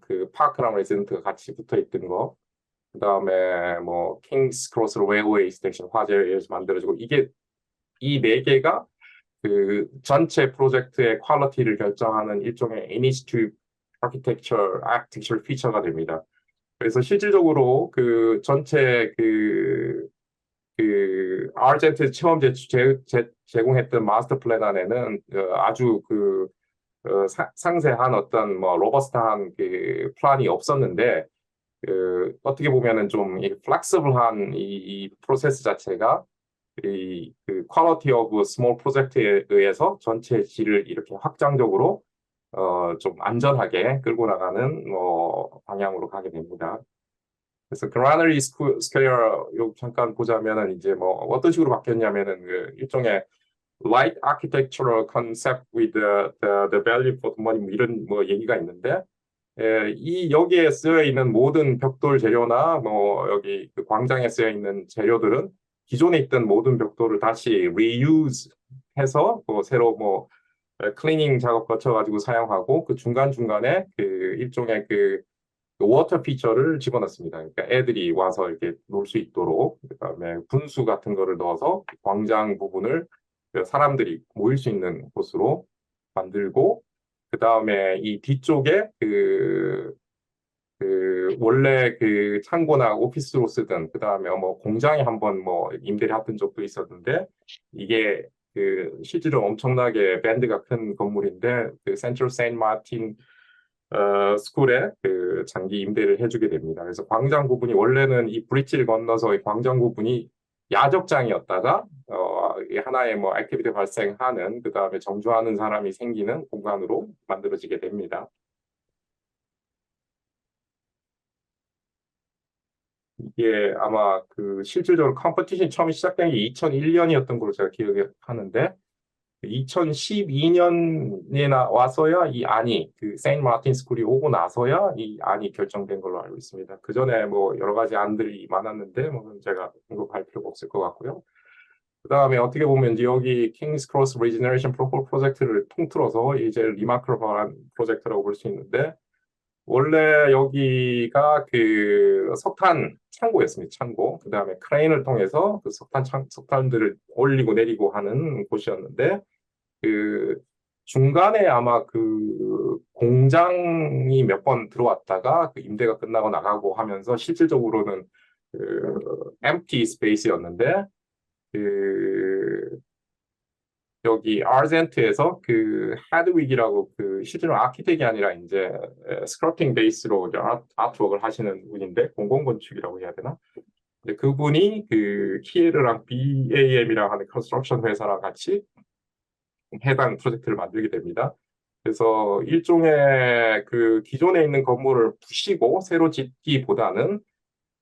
그 파크랑 레지던트가 같이 붙어 있던 거, 그다음에 뭐 킹스 크로스 레일웨이 스테이션 화재에서 만들어지고 이게 이 네 개가 그 전체 프로젝트의 퀄리티를 결정하는 일종의 initiative architecture 피처가 됩니다. 그래서 실질적으로 그 전체 그 아르젠티스 처음 제공했던 마스터 플랜 안에는 아주 상세한 어떤 뭐 로버스트한 그 플랜이 없었는데 어떻게 보면은 좀 플렉서블한 이 프로세스 자체가 그 퀄리티 오브 스몰 프로젝트에 의해서 전체 질을 이렇게 확장적으로 좀 안전하게 끌고 나가는 방향으로 가게 됩니다. 그래서 그라너리 스퀘어 요 잠깐 보자면은 이제 뭐 어떤 식으로 바뀌었냐면은 그 일종의 light architectural concept with the value for the money 뭐 이런 뭐 얘기가 있는데 이 여기에 쓰여 있는 모든 벽돌 재료나 뭐 여기 그 광장에 쓰여 있는 재료들은 기존에 있던 모든 벽돌을 다시 reuse 해서 뭐 새로 뭐 클리닝 작업 거쳐가지고 사용하고 그 중간중간에 그 일종의 그 워터 피처를 집어넣습니다. 그러니까 애들이 와서 이렇게 놀 수 있도록 그다음에 분수 같은 거를 넣어서 광장 부분을 사람들이 모일 수 있는 곳으로 만들고 그다음에 이 뒤쪽에 원래 그 창고나 오피스로 쓰던 그다음에 뭐 공장에 한번 뭐 임대를 했던 적도 있었는데 이게 그 실제로 엄청나게 밴드가 큰 건물인데 그 센트럴 세인트 마틴 스쿨에 그 장기 임대를 해주게 됩니다. 그래서 광장 부분이 원래는 이 브릿지를 건너서 이 광장 부분이 야적장이었다가 이 하나의 뭐 액티비티 발생하는 그 다음에 정주하는 사람이 생기는 공간으로 만들어지게 됩니다. 이게 아마 그 실질적으로 컴퍼티션이 처음 시작된 게 2001년이었던 걸로 제가 기억하는데 2012년에 와서야 이 안이 그 세인트 마틴 스쿨이 오고 나서야 이 안이 결정된 걸로 알고 있습니다. 그 전에 뭐 여러 가지 안들이 많았는데 뭐 제가 언급할 필요가 없을 것 같고요. 그 다음에 어떻게 보면 이제 여기 킹스 크로스 리제너레이션 프로젝트를 통틀어서 이제 리마크러블한 프로젝트라고 볼 수 있는데 원래 여기가 그 석탄 창고였습니다. 창고. 그 다음에 크레인을 통해서 그 석탄들을 올리고 내리고 하는 곳이었는데 그 중간에 아마 그 공장이 몇 번 들어왔다가 그 임대가 끝나고 나가고 하면서 실질적으로는 그 empty space였는데 그 여기 아르젠트에서 그 하드윅이라고 그 실제로 아키텍이 아니라 이제 스크래핑 베이스로 아트웍을 하시는 분인데 공공건축이라고 해야 되나? 근데 그분이 그 키에르랑 BAM이라고 하는 컨스트럭션 회사랑 같이 해당 프로젝트를 만들게 됩니다. 그래서 일종의 그 기존에 있는 건물을 부시고 새로 짓기보다는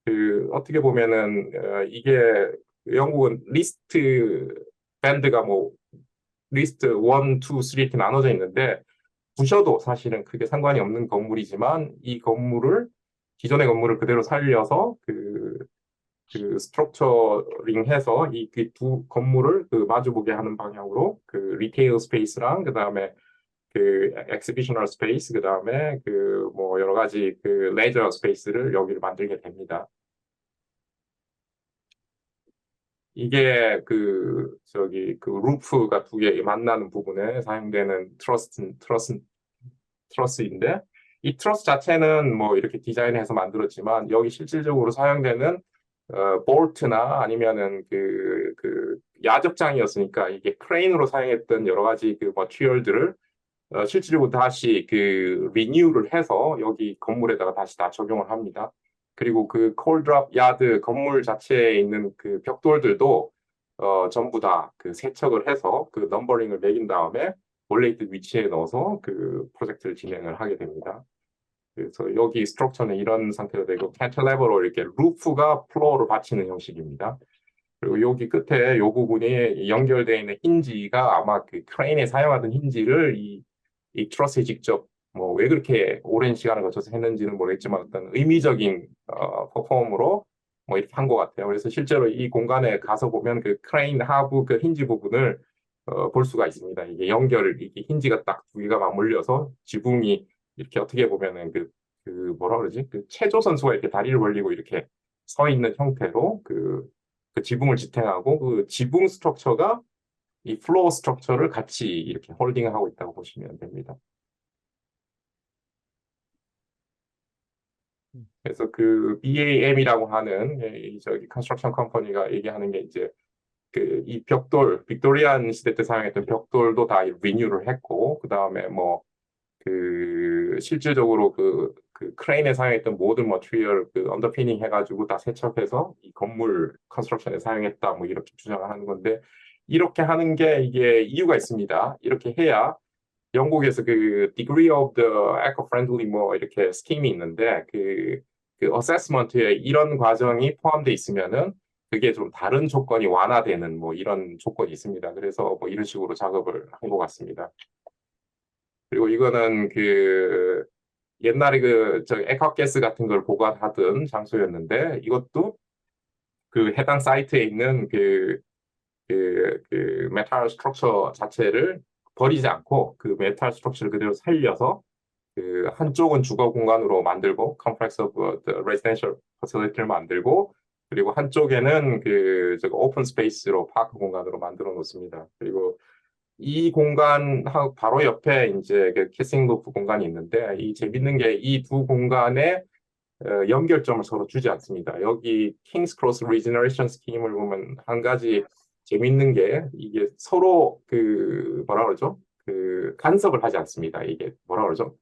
그 어떻게 보면은 이게 영국은 리스트 밴드가 뭐 리스트 1, 2, 3 이렇게 나눠져 있는데 부셔도 사실은 크게 상관이 없는 건물이지만 이 건물을 기존의 건물을 그대로 살려서 그 스트럭처링해서 이 두 건물을 그 마주보게 하는 방향으로 그 리테일 스페이스랑 그 다음에 그 엑시비셔널 스페이스 그 다음에 그 뭐 여러 가지 그 레저 스페이스를 여기를 만들게 됩니다. 이게 그 저기 그 루프가 두 개 만나는 부분에 사용되는 트러스인데 이 트러스 자체는 뭐 이렇게 디자인해서 만들었지만 여기 실질적으로 사용되는 볼트나 아니면은 그 야적장이었으니까 이게 크레인으로 사용했던 여러 가지 그 머티리얼들을 실질적으로 다시 그 리뉴를 해서 여기 건물에다가 다시 다 적용을 합니다. 그리고 그 콜드랍 야드 건물 자체에 있는 그 벽돌들도 전부 다 그 세척을 해서 그 넘버링을 매긴 다음에 원래 있던 위치에 넣어서 그 프로젝트를 진행을 하게 됩니다. 그래서 여기 스트럭처는 이런 상태가 되고 캔틀레버로 이렇게 루프가 플로어로 받치는 형식입니다. 그리고 여기 끝에 이 부분이 연결되어 있는 힌지가 아마 그 크레인에 사용하던 힌지를 이 트러스에 직접 뭐 왜 그렇게 오랜 시간을 거쳐서 했는지는 모르겠지만 어떤 의미적인 퍼폼으로 뭐 이렇게 한 것 같아요. 그래서 실제로 이 공간에 가서 보면 그 크레인 하부 그 힌지 부분을 볼 수가 있습니다. 이게 이게 힌지가 딱 두 개가 맞물려서 지붕이 이렇게 어떻게 보면은 그 뭐라 그러지? 그 체조 선수가 이렇게 다리를 벌리고 이렇게 서 있는 형태로 그 지붕을 지탱하고 그 지붕 스트럭처가 이 플로어 스트럭처를 같이 이렇게 홀딩하고 있다고 보시면 됩니다. 그래서 그 BAM이라고 하는 이 저기 컨스트럭션 컴퍼니가 얘기하는 게 이제 그 이 벽돌 빅토리안 시대 때 사용했던 벽돌도 다 리뉴를 했고 그 다음에 뭐 그 실질적으로 그 크레인에 사용했던 모든 머티리얼 그 언더피닝 해가지고 다 세척해서 이 건물 컨스트럭션에 사용했다 뭐 이렇게 주장을 하는 건데 이렇게 하는 게 이게 이유가 있습니다. 이렇게 해야 영국에서 그 degree of the eco-friendly 뭐 이렇게 스킴이 있는데 그 어세스먼트에 이런 과정이 포함되어 있으면은 그게 좀 다른 조건이 완화되는 뭐 이런 조건이 있습니다. 그래서 뭐 이런 식으로 작업을 한 것 같습니다. 그리고 이거는 그 옛날에 그 저 액화가스 같은 걸 보관하던 장소였는데 이것도 그 해당 사이트에 있는 그 메탈 스트럭처 자체를 버리지 않고 그 메탈 스트럭처를 그대로 살려서 그 한쪽은 주거 공간으로 만들고 컴플렉스 오브 레지던셜 퍼실리티를 만들고 그리고 한쪽에는 그 오픈 스페이스로 파크 공간으로 만들어 놓습니다. 그리고 이 공간 바로 옆에 이제 그 키싱 루프 공간이 있는데 이 재밌는 게 이 두 공간에 연결점을 서로 주지 않습니다. 여기 킹스 크로스 리제너레이션 스킴을 보면 한 가지 재밌는 게 이게 서로 그 뭐라 그러죠? 그 간섭을 하지 않습니다. 이게 뭐라 그러죠?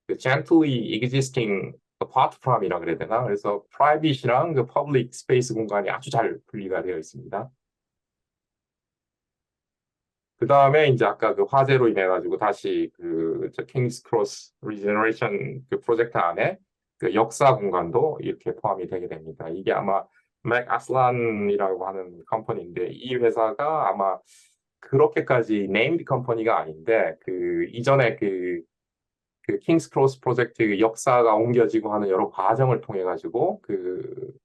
그 gently existing apart from이라 그래야 되나? 그래서 private이랑 그 public space 공간이 아주 잘 분리가 되어 있습니다. 그 다음에 이제 아까 그 화재로 인해 가지고 다시 그 킹스 크로스 리제너레이션 그 프로젝트 안에 그 역사 공간도 이렇게 포함이 되게 됩니다. 이게 아마 맥 아슬란이라고 하는 컴퍼니인데 이 회사가 아마 그렇게까지 네임드 컴퍼니가 아닌데 그 이전에 그 킹스 크로스 프로젝트 역사가 옮겨지고 하는 여러 과정을 통해 가지고 그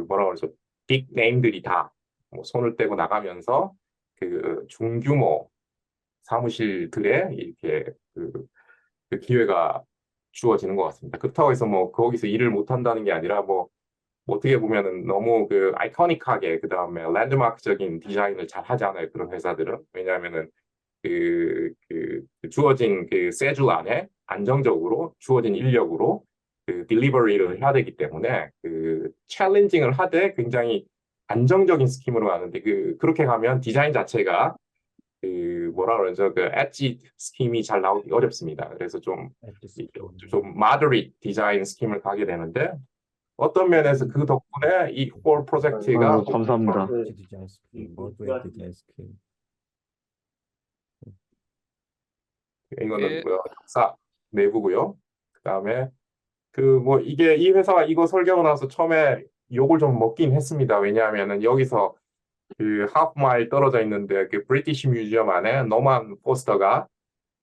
뭐라 그러죠? 빅 네임들이 다 뭐 손을 떼고 나가면서 그 중규모 사무실들에 이렇게 그 기회가 주어지는 것 같습니다. 그렇다고 해서 뭐 거기서 일을 못 한다는 게 아니라 뭐 어떻게 보면은 너무 그 아이코닉하게 그 다음에 랜드마크적인 디자인을 잘 하잖아요. 그런 회사들은 왜냐하면은 주어진 그 세줄 안에 안정적으로 주어진 인력으로 그 딜리버리를 해야 되기 때문에 그 챌린징을 하되 굉장히 안정적인 스킴으로 가는데 그렇게 가면 디자인 자체가 그 뭐라 그러죠? 그 엣지 스킴이 잘 나오기 어렵습니다. 그래서 좀 moderate 디자인 스킴을 가게 되는데 어떤 면에서 그 덕분에 이 홀 프로젝트가 감사합니다. 이거는 예. 뭐야? 역사 내부고요. 그다음에 그 뭐 이게 이 회사가 이거 설계하고 나서 처음에 욕을 좀 먹긴 했습니다. 왜냐하면은 여기서 그 하프 마일 떨어져 있는데 그 브리티시 뮤지엄 안에 노만 포스터가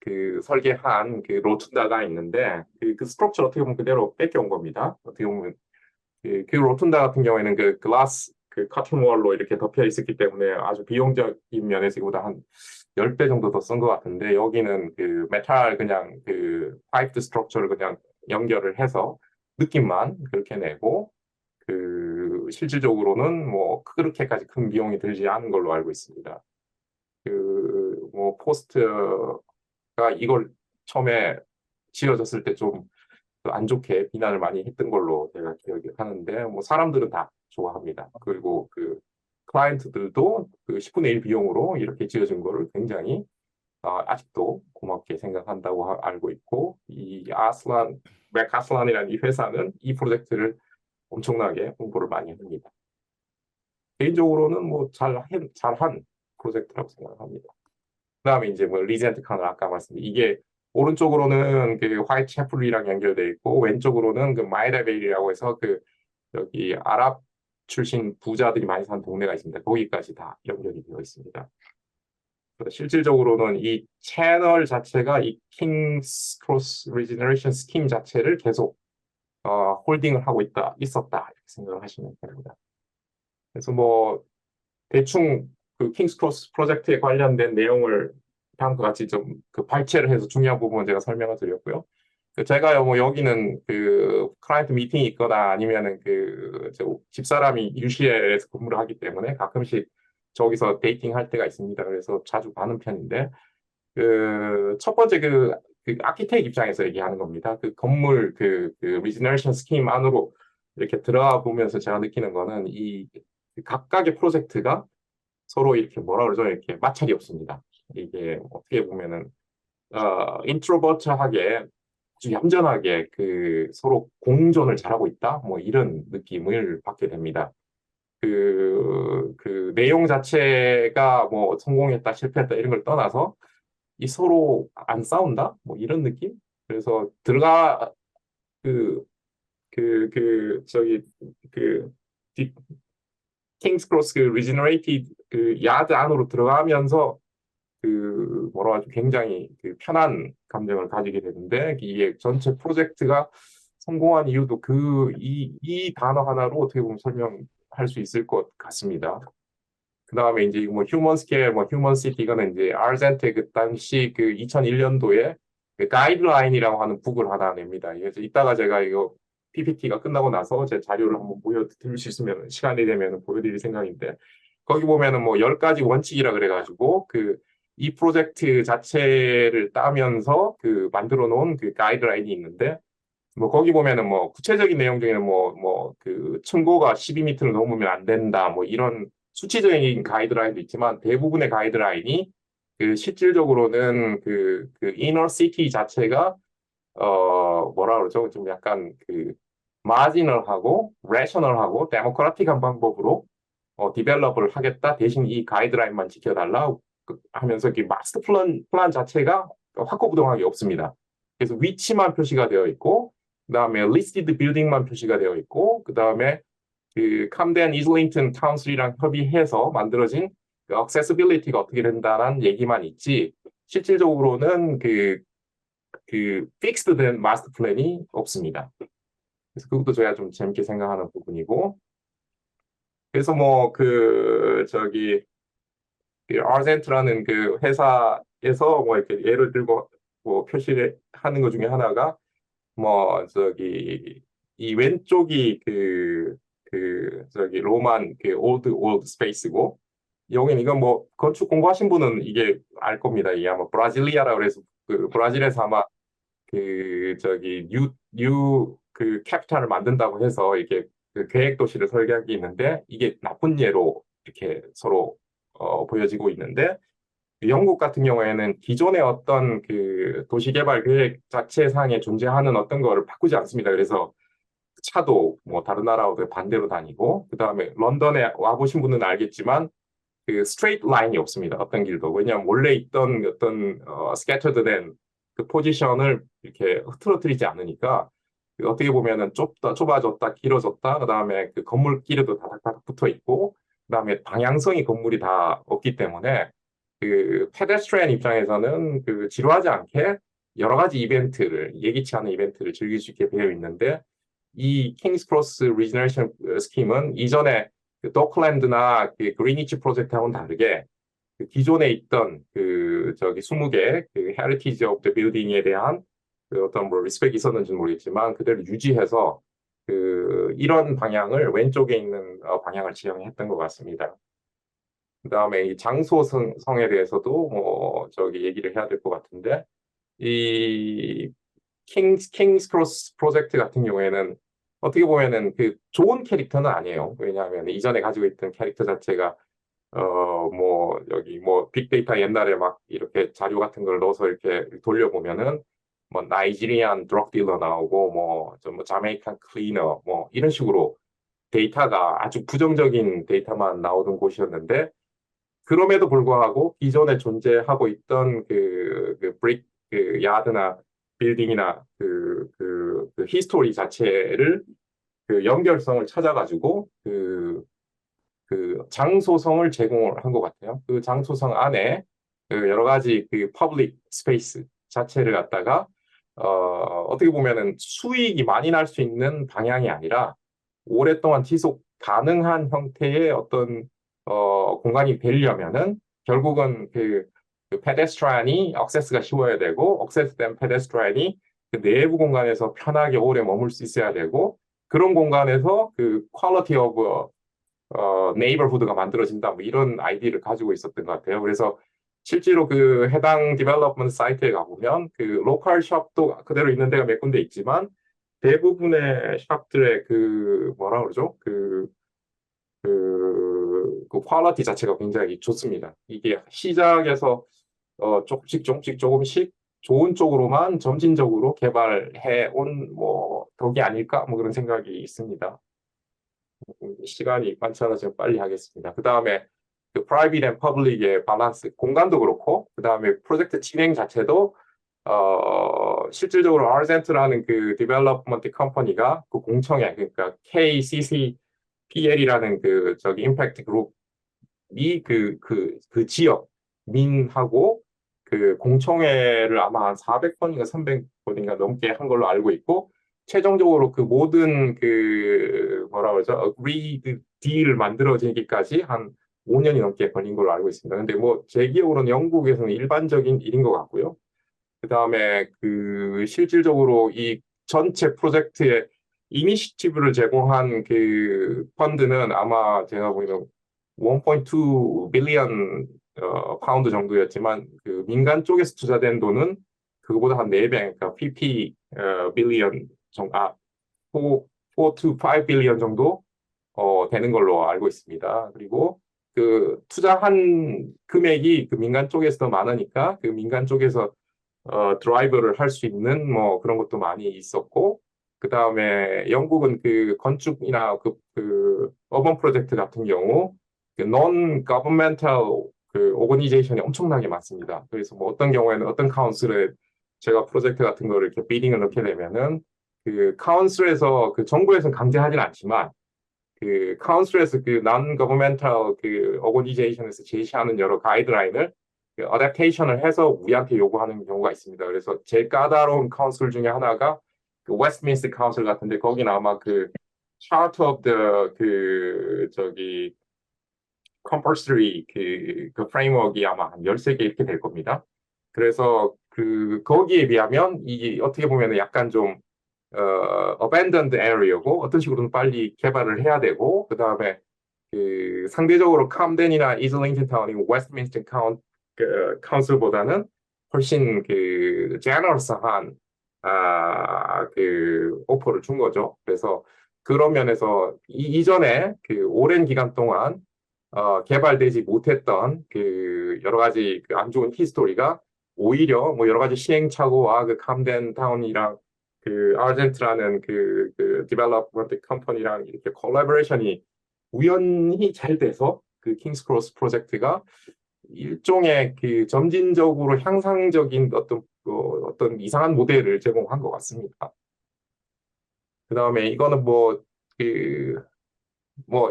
그 설계한 그 로툰다가 있는데 그 스트럭처 어떻게 보면 그대로 뺏겨온 겁니다. 어떻게 보면 그 로툰다 같은 경우에는 그 글라스 그 커튼 월로 이렇게 덮여 있었기 때문에 아주 비용적인 면에서 이보다 한 10배 정도 더 쓴 것 같은데 여기는 그 메탈 그냥 그 파이프 스트럭처를 그냥 연결을 해서 느낌만 그렇게 내고 그 실질적으로는 뭐 그렇게까지 큰 비용이 들지 않은 걸로 알고 있습니다. 그 뭐 포스트가 이걸 처음에 지어졌을 때 좀 안 좋게 비난을 많이 했던 걸로 제가 기억이 하는데 뭐 사람들은 다 좋아합니다. 그리고 그 클라이언트들도 그 10분의 1 비용으로 이렇게 지어진 거를 굉장히 아직도 고맙게 생각한다고 알고 있고 이 맥 아슬란이라는 이 회사는 이 프로젝트를 엄청나게 홍보를 많이 합니다. 개인적으로는 뭐 잘한 프로젝트라고 생각합니다. 그다음에 이제 뭐 리젠트 칸을 아까 말씀드린 이게 오른쪽으로는 그 화이트채플이랑 연결돼 있고 왼쪽으로는 그 마이라벨이라고 해서 그 여기 아랍 출신 부자들이 많이 사는 동네가 있습니다. 거기까지 다 연결이 되어 있습니다. 실질적으로는 이 채널 자체가 이 킹스 크로스 리제너레이션 스킴 자체를 계속 홀딩을 하고 있었다 이렇게 생각을 하시면 됩니다. 그래서 뭐 대충 그 킹스 크로스 프로젝트에 관련된 내용을 다음과 같이 좀 그 발췌를 해서 중요한 부분은 제가 설명을 드렸고요. 제가요 뭐 여기는 그 클라이언트 미팅이 있거나 아니면은 그 집사람이 UCL에서 근무를 하기 때문에 가끔씩 저기서 데이팅 할 때가 있습니다. 그래서 자주 가는 편인데 그 첫 번째 그 아키텍 입장에서 얘기하는 겁니다. 그 건물 그 리제너레이션 스킴 안으로 이렇게 들어가 보면서 제가 느끼는 거는 이 각각의 프로젝트가 서로 이렇게 뭐라 그러죠? 이렇게 마찰이 없습니다. 이게 어떻게 보면은 인트로버트하게 아주 얌전하게 그 서로 공존을 잘하고 있다. 뭐 이런 느낌을 받게 됩니다. 그 내용 자체가 뭐 성공했다, 실패했다 이런 걸 떠나서 이 서로 안 싸운다? 뭐 이런 느낌? 그래서 저기 그 킹스 크로스 그 리제너레이티드 그 야드 안으로 들어가면서 그 뭐라 하죠? 굉장히 그 편한 감정을 가지게 되는데 이게 전체 프로젝트가 성공한 이유도 이 단어 하나로 어떻게 보면 설명할 수 있을 것 같습니다. 그 다음에 이제 뭐 휴먼 스케일, 뭐 휴먼 시티 이거는 이제 아르젠테 그 당시 그 2001년도에 그 가이드라인이라고 하는 북을 하나 냅니다. 그래서 이따가 제가 이거 PPT가 끝나고 나서 제 자료를 한번 보여드릴 수 있으면 시간이 되면 보여드릴 생각인데 거기 보면은 뭐 10가지 원칙이라 그래가지고 이 프로젝트 자체를 따면서 그 만들어 놓은 그 가이드라인이 있는데 뭐 거기 보면은 뭐 구체적인 내용 중에는 뭐 그 층고가 12m를 넘으면 안 된다 뭐 이런 수치적인 가이드라인도 있지만 대부분의 가이드라인이 그 실질적으로는 그 이너 시티 자체가 뭐라 그러죠? 좀 약간 그 마지널하고 레셔널하고 데모크라틱한 방법으로 디벨롭을 하겠다. 대신 이 가이드라인만 지켜달라 하면서 이 마스터 플랜 자체가 확고부동하게 없습니다. 그래서 위치만 표시가 되어 있고, 그다음에 리스티드 빌딩만 표시가 되어 있고, 그다음에 그 camden islington council이랑 협의해서 만들어진 그 accessibility가 어떻게 된다는 얘기만 있지, 실질적으로는 그 픽스드된 마스터 플랜이 없습니다. 그래서 그것도 저희가 좀 재밌게 생각하는 부분이고, 그래서 뭐 그 저기 그 아르센트라는 그 회사에서 뭐 이렇게 예를 들고 뭐 표시를 하는 것 중에 하나가 뭐 저기 이 왼쪽이 그 저기 로만 그 올드 스페이스고, 여기는 이건 뭐 건축 공부하신 분은 이게 알 겁니다. 이게 아마 브라질리아라 그래서 그 브라질에서 아마 그 저기 뉴 그 캐피탈을 만든다고 해서 이렇게 그 계획 도시를 설계한 게 있는데, 이게 나쁜 예로 이렇게 서로 보여지고 있는데, 영국 같은 경우에는 기존의 어떤 그 도시개발 계획 자체상에 존재하는 어떤 거를 바꾸지 않습니다. 그래서 차도 뭐 다른 나라하고 반대로 다니고, 그 다음에 런던에 와보신 분은 알겠지만 그 스트레이트 라인이 없습니다. 어떤 길도. 왜냐하면 원래 있던 어떤 스캐터드된 그 포지션을 이렇게 흐트러뜨리지 않으니까, 그 어떻게 보면은 좁아졌다, 길어졌다, 그 다음에 그 건물끼리도 다닥다닥 붙어 있고, 그 다음에 방향성이 건물이 다 없기 때문에 그 페데스트리안 입장에서는 그 지루하지 않게 여러 가지 이벤트를, 예기치 않은 이벤트를 즐길 수 있게 되어 있는데, 이 킹스 크로스 리저네이션 스킴은 이전에 그 도클랜드나 그 그리니치 프로젝트하고는 다르게 그 기존에 있던 그 저기 20개 그 헤리티지 오브 더 빌딩에 대한 그 어떤 뭐 리스펙이 있었는지는 모르겠지만 그대로 유지해서 그 이런 방향을, 왼쪽에 있는 방향을 지향했던 것 같습니다. 그다음에 이 장소성에 대해서도 뭐 저기 얘기를 해야 될 것 같은데, 이 킹스 크로스 프로젝트 같은 경우에는 어떻게 보면은 그 좋은 캐릭터는 아니에요. 왜냐하면 이전에 가지고 있던 캐릭터 자체가 뭐 여기 뭐 빅데이터 옛날에 막 이렇게 자료 같은 걸 넣어서 이렇게 돌려보면은 뭐 나이지리안 드럭 딜러 나오고 뭐 좀 뭐 자메이칸 클리너 뭐 이런 식으로 데이터가 아주 부정적인 데이터만 나오던 곳이었는데, 그럼에도 불구하고 기존에 존재하고 있던 그 브릭 그 야드나 빌딩이나 그 히스토리 자체를 그 연결성을 찾아가지고 그 장소성을 제공을 한 것 같아요. 그 장소성 안에 그 여러 가지 그 퍼블릭 스페이스 자체를 갖다가 어떻게 보면은 수익이 많이 날 수 있는 방향이 아니라 오랫동안 지속 가능한 형태의 어떤 공간이 되려면은 결국은 그 페데스트라인이 액세스가 쉬워야 되고, 액세스된 페데스트라인이 그 내부 공간에서 편하게 오래 머물 수 있어야 되고, 그런 공간에서 그 퀄리티 오브 네이버후드가 만들어진다, 뭐 이런 아이디를 가지고 있었던 것 같아요. 그래서 실제로 그 해당 디벨롭먼트 사이트에 가보면 그 로컬 숍도 그대로 있는 데가 몇 군데 있지만, 대부분의 샵들의 그 뭐라 그러죠? 그 퀄리티 자체가 굉장히 좋습니다. 이게 시작에서 조금씩 좋은 쪽으로만 점진적으로 개발해 온 뭐 덕이 아닐까, 뭐 그런 생각이 있습니다. 시간이 많지 않아서 빨리 하겠습니다. 그 다음에 그 프라이빗 앤 퍼블릭의 밸런스, 공간도 그렇고, 그 다음에 프로젝트 진행 자체도 실질적으로 아르센트라는 그 디벨롭먼트 컴퍼니가 그 공청회, 그러니까 KCCPL이라는 그 저기 임팩트 그룹이 그 지역 민하고 그 공청회를 아마 한 400번인가 300번인가 넘게 한 걸로 알고 있고, 최종적으로 그 모든 그 뭐라 그러죠? agreed 딜을 만들어지기까지 한 5년이 넘게 걸린 걸로 알고 있습니다. 근데 뭐 제 기억으로는 영국에서는 일반적인 일인 것 같고요. 그 다음에 그 실질적으로 이 전체 프로젝트에 이니시티브를 제공한 그 펀드는 아마 제가 보기에는 1.2 빌리언 파운드 정도였지만, 그 민간 쪽에서 투자된 돈은 그거보다 한 4배, 그러니까 50 빌리언 정도, 4 to 5 빌리언 정도 되는 걸로 알고 있습니다. 그리고 그 투자한 금액이 그 민간 쪽에서 더 많으니까 그 민간 쪽에서 드라이브를 할 수 있는 뭐 그런 것도 많이 있었고, 그 다음에 영국은 그 건축이나 그 어번 프로젝트 같은 경우 그 non-governmental 그 오거니제이션이 엄청나게 많습니다. 그래서 뭐 어떤 경우에는 어떤 카운슬에 제가 프로젝트 같은 거를 이렇게 비딩을 넣게 되면은 그 카운슬에서 그 정부에서는 강제하진 않지만 그 카운슬에서 그 non-governmental 그 오거니제이션에서 제시하는 여러 가이드라인을 그 어댑테이션을 해서 우리한테 요구하는 경우가 있습니다. 그래서 제일 까다로운 카운슬 중에 하나가 그 웨스트민스터 카운슬 같은데 거기는 아마 그 Charter of the 그 저기 compulsory 그 프레임워크가 아마 한 13개 이렇게 될 겁니다. 그래서 그 거기에 비하면 이게 어떻게 보면 약간 좀 abandoned area고 어떤 식으로든 빨리 개발을 해야 되고 그다음에 그 상대적으로 camden이나 이슬링턴 타운이 웨스트민스터 카운슬보다는 훨씬 그 제너러스한 그 오퍼를 준 거죠. 그래서 그런 면에서 이전에 그 오랜 기간 동안 개발되지 못했던 그 여러 가지 그 안 좋은 히스토리가 오히려 뭐 여러 가지 시행착오와 그 camden 타운이랑 그 아르젠트라는 그 디벨롭먼트 컴퍼니랑 이렇게 콜라보레이션이 우연히 잘 돼서 그 킹스 크로스 프로젝트가 일종의 그 점진적으로 향상적인 어떤 이상한 모델을 제공한 것 같습니다. 그 다음에 이거는 뭐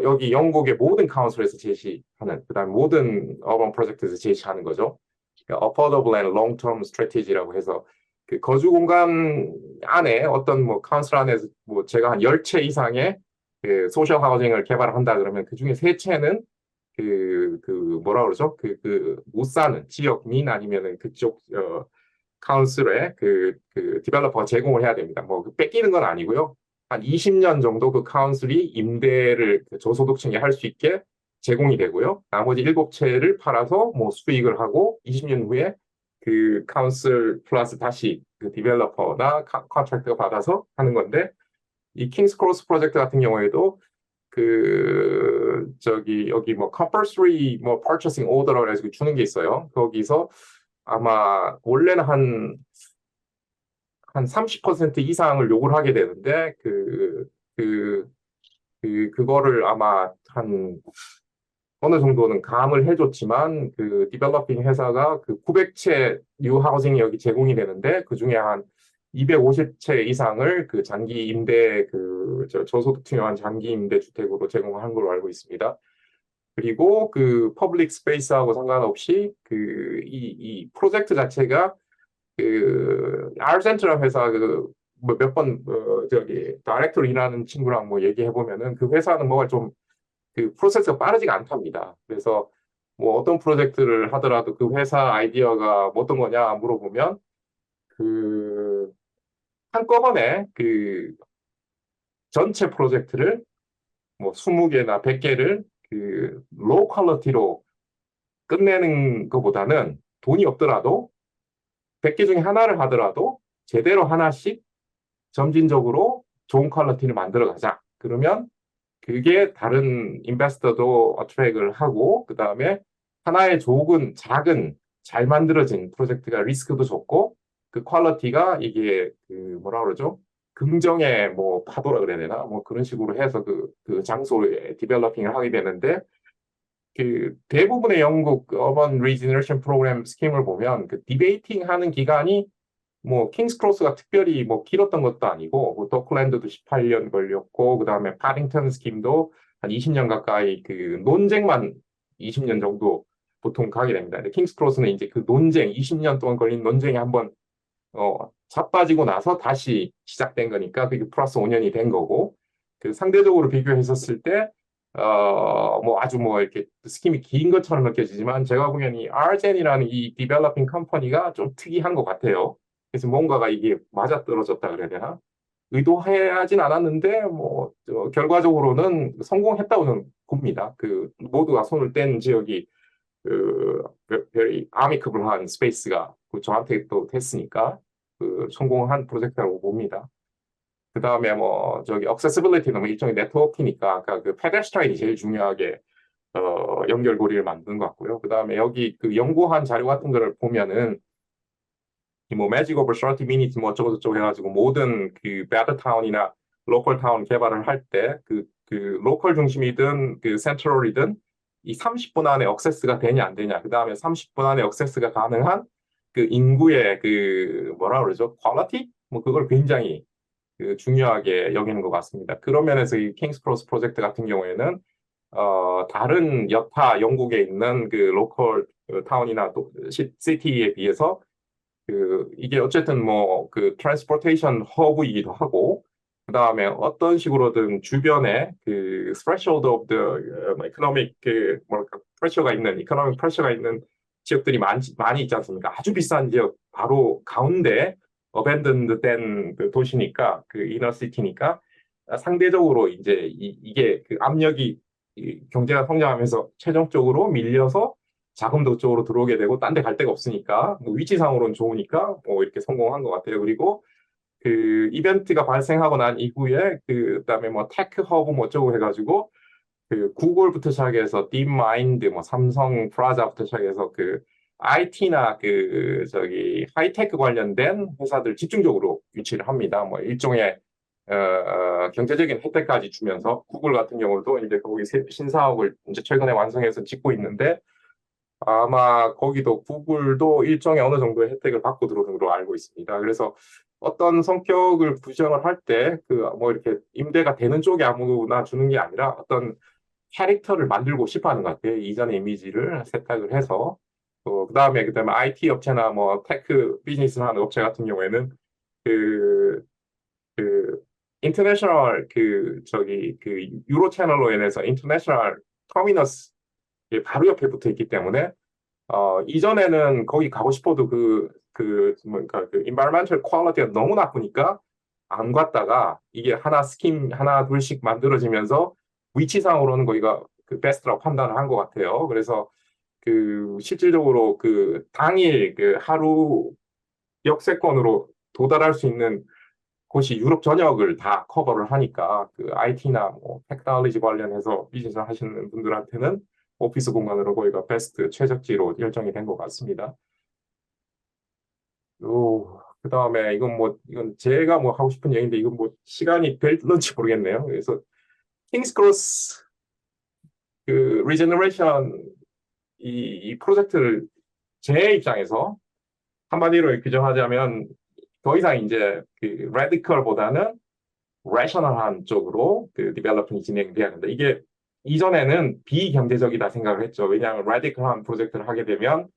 여기 영국의 모든 카운슬에서 제시하는 그다음 모든 어반 프로젝트에서 제시하는 거죠. 그러니까 affordable and long-term strategy라고 해서 그 거주 공간 안에 어떤 뭐 카운슬 안에서 뭐 제가 한 10채 이상의 그 소셜 하우징을 개발한다 그러면 그 중에 3채는 그 뭐라 그러죠? 못 사는 지역민 아니면은 그쪽 카운슬에 그 디벨로퍼가 제공을 해야 됩니다. 뭐 뺏기는 건 아니고요. 한 20년 정도 그 카운슬이 임대를 그 저소득층이 할 수 있게 제공이 되고요. 나머지 7채를 팔아서 뭐 수익을 하고 20년 후에 그 카운슬 플러스 다시 그 디벨로퍼나 컨트랙트가 받아서 하는 건데 이 킹스 크로스 프로젝트 같은 경우에도 그 저기 여기 뭐 compulsory 뭐 purchasing order라고 해서 주는 게 있어요. 거기서 아마 원래는 한 30% 이상을 요구를 하게 되는데 그거를 아마 한 어느 정도는 감을 해줬지만 그 디벨로핑 회사가 그 900채 뉴 하우징이 여기 제공이 되는데 그 중에 한 250채 이상을 그 장기 임대 저소득층용 장기 임대 주택으로 제공한 걸로 알고 있습니다. 그리고 그 퍼블릭 스페이스하고 상관없이 이 프로젝트 자체가 그 알센트라 회사 몇 번 저기 다이렉터로 일하는 친구랑 뭐 얘기해 보면은 그 회사는 뭐가 좀 그 프로세스가 빠르지가 않답니다. 그래서 뭐 어떤 프로젝트를 하더라도 그 회사 아이디어가 뭐 어떤 거냐 물어보면 그 한꺼번에 그 전체 프로젝트를 뭐 20개나 100개를 그 로우 퀄리티로 끝내는 것보다는 돈이 없더라도 100개 중에 하나를 하더라도 제대로 하나씩 점진적으로 좋은 퀄리티를 만들어 가자. 그러면 그게 다른 인베스터도 어트랙을 하고 그 다음에 하나의 작은 잘 만들어진 프로젝트가 리스크도 적고 그 퀄리티가 이게 그 뭐라 그러죠? 긍정의 뭐 파도라 그래야 되나? 뭐 그런 식으로 해서 그 장소에 디벨로핑을 하게 되는데 그 대부분의 영국 어번 리지너레이션 프로그램 스킴을 보면 그 디베이팅 하는 기간이 뭐 킹스 크로스가 특별히 뭐 길었던 것도 아니고 뭐 도클랜드도 18년 걸렸고 그다음에 파딩턴 스킴도 한 20년 가까이 그 논쟁만 20년 정도 보통 가게 됩니다. 근데 킹스 크로스는 이제 그 논쟁 20년 동안 걸린 논쟁이 한번 자빠지고 나서 다시 시작된 거니까 그게 플러스 5년이 된 거고 그 상대적으로 비교했었을 때 뭐 아주 뭐 이렇게 스킴이 긴 것처럼 느껴지지만 제가 보기에는 이 아르젠이라는 이 디벨로핑 컴퍼니가 좀 특이한 것 같아요. 그래서 뭔가가 이게 맞아떨어졌다 그래야 되나? 의도하진 않았는데 뭐 결과적으로는 성공했다고 저는 봅니다. 그 모두가 손을 뗀 지역이 그 very amicable한 스페이스가 저한테 또 됐으니까 그 성공한 프로젝트라고 봅니다. 그 다음에 뭐 저기 accessibility는 뭐 일종의 네트워크니까 아까 그 페데스트라인이 제일 중요하게 연결고리를 만드는 것 같고요. 그 다음에 여기 그 연구한 자료 같은 거를 보면은 뭐 Magic over 30 minutes 뭐 어쩌고 저쩌고 해가지고 모든 그 베터 타운이나 로컬 타운 개발을 할 때 그 로컬 중심이든 그 센트럴이든 이 30분 안에 억세스가 되냐 안 되냐, 그 다음에 30분 안에 억세스가 가능한 그 인구의 그 뭐라 그러죠? 퀄리티? 뭐 그걸 굉장히 그 중요하게 여기는 것 같습니다. 그런 면에서 이 킹스 크로스 프로젝트 같은 경우에는 다른 여타 영국에 있는 그 로컬 타운이나 또 시티에 비해서 이게 어쨌든 뭐 그 트랜스포테이션 허브이기도 하고, 그 다음에 어떤 식으로든 주변에 그 threshold of the economic 그 뭐랄까 프레셔가 있는 이코노믹 프레셔가 있는 지역들이 많이 있지 않습니까? 아주 비싼 지역 바로 가운데 어벤던드 된 그 도시니까, 그 이너 시티니까 상대적으로 이제 이게 그 압력이 경제가 성장하면서 최종적으로 밀려서 자금도 그쪽으로 들어오게 되고 딴 데 갈 데가 없으니까 뭐 위치상으로는 좋으니까 뭐 이렇게 성공한 것 같아요. 그리고 그 이벤트가 발생하고 난 이후에 그다음에 뭐 테크 허브 뭐 어쩌고 해가지고 그 구글부터 시작해서 딥마인드 뭐 삼성 프라자부터 시작해서 그 IT나 그 저기 하이테크 관련된 회사들 집중적으로 유치를 합니다. 뭐 일종의 경제적인 혜택까지 주면서 구글 같은 경우도 이제 거기 신사옥을 이제 최근에 완성해서 짓고 있는데, 아마 거기도 구글도 일종의 어느 정도의 혜택을 받고 들어오는 걸로 알고 있습니다. 그래서 어떤 성격을 구성을 할 때 그 뭐 이렇게 임대가 되는 쪽에 아무나 주는 게 아니라 어떤 캐릭터를 만들고 싶어 하는 것 같아요. 이전의 이미지를 세탁을 해서. 그다음에 IT 업체나 뭐 테크 비즈니스 하는 업체 같은 경우에는 그, 그, 인터내셔널 그 유로 채널로 인해서 인터내셔널 터미너스 바로 옆에 붙어 있기 때문에 이전에는 거기 가고 싶어도 뭔가 그 environmental quality가 너무 나쁘니까 안 갔다가 이게 하나 둘씩 만들어지면서 위치상으로는 거기가 그 베스트라고 판단을 한 것 같아요. 그래서 그 실질적으로 그 당일 그 하루 역세권으로 도달할 수 있는 곳이 유럽 전역을 다 커버를 하니까 그 IT나 뭐 테크놀로지 관련해서 비즈니스 하시는 분들한테는 오피스 공간으로 거기가 베스트 최적지로 결정이 된 것 같습니다. 그 다음에 이건 제가 뭐 하고 싶은 얘기인데 이건 뭐 시간이 될런지 모르겠네요. 그래서 킹스 크로스 그 리제너레이션 이 프로젝트를 제 입장에서 한마디로 규정하자면 더 이상 이제 그 레디컬보다는 레셔널한 쪽으로 그 디벨롭మెం이 진행돼야 된다. 이게 이전에는 비경제적이다 생각을 했죠. 왜냐하면 레디컬한 프로젝트를 하게 되면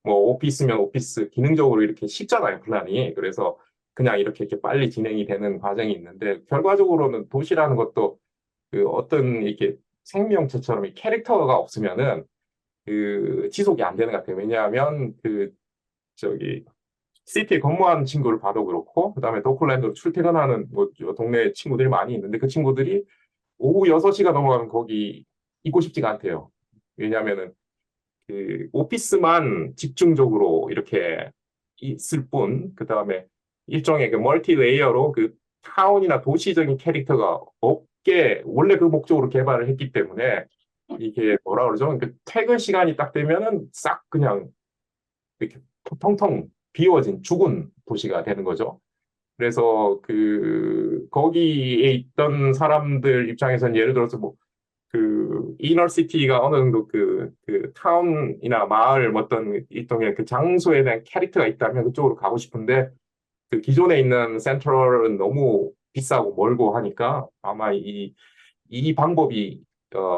뭐 오피스면 오피스 기능적으로 이렇게 쉽잖아요, 플랜이. 그래서 그냥 이렇게 빨리 진행이 되는 과정이 있는데, 결과적으로는 도시라는 것도 그 어떤 이렇게 생명체처럼 이 캐릭터가 없으면은 그 지속이 안 되는 것 같아요. 왜냐하면 그 저기 시티에 근무하는 친구를 봐도 그렇고, 그다음에 도클랜드로 출퇴근하는 뭐 동네 친구들이 많이 있는데 그 친구들이 오후 6시가 넘어가면 거기 있고 싶지가 않대요. 왜냐하면은 그 오피스만 집중적으로 이렇게 있을 뿐, 그다음에 일종의 그 멀티 레이어로 그 타운이나 도시적인 캐릭터가 없게 원래 그 목적으로 개발을 했기 때문에 이게 뭐라 그러죠? 그 퇴근 시간이 딱 되면은 싹 그냥 이렇게 텅텅 비워진 죽은 도시가 되는 거죠. 그래서 거기에 있던 사람들 입장에서는 예를 들어서 뭐 이너시티가 어느 정도 타운이나 마을 어떤 일종의 그 장소에 대한 캐릭터가 있다면 그쪽으로 가고 싶은데, 그 기존에 있는 센트럴은 너무 비싸고 멀고 하니까 아마 이 방법이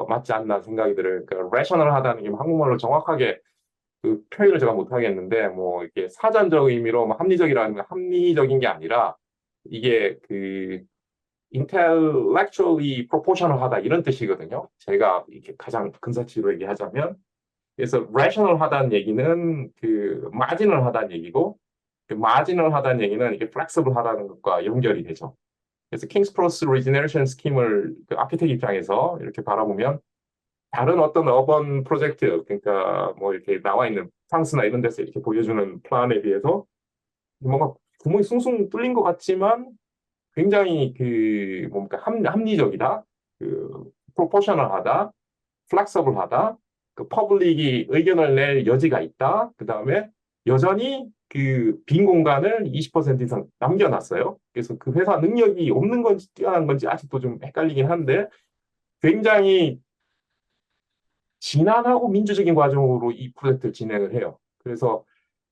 맞지 않나 생각이 들어요. 그러니까 레셔널하다는 게 한국말로 정확하게 그 표현을 제가 못 하겠는데, 뭐 이렇게 사전적 의미로 뭐 합리적이라는 건 합리적인 게 아니라 이게 그 intellectually proportional하다 이런 뜻이거든요. 제가 이렇게 가장 근사치로 얘기하자면, 그래서 rational하다는 얘기는 그 marginal하다는 얘기고, 그 marginal하다는 얘기는 이게 flexible하다는 것과 연결이 되죠. 그래서 킹스 크로스 리제너레이션 스킴을 그 아키텍트 입장에서 이렇게 바라보면 다른 어떤 어번 프로젝트, 그러니까 뭐 이렇게 나와 있는 프랑스나 이런 데서 이렇게 보여주는 플랜에 비해서 뭔가 구멍이 숭숭 뚫린 것 같지만 굉장히 뭔가 합리적이다, 프로포셔널하다, 플렉서블하다, 퍼블릭이 의견을 낼 여지가 있다. 그 다음에 여전히 그 빈 공간을 20% 이상 남겨놨어요. 그래서 그 회사 능력이 없는 건지 뛰어난 건지 아직도 좀 헷갈리긴 한데 굉장히 진한하고 민주적인 과정으로 이 프로젝트를 진행을 해요. 그래서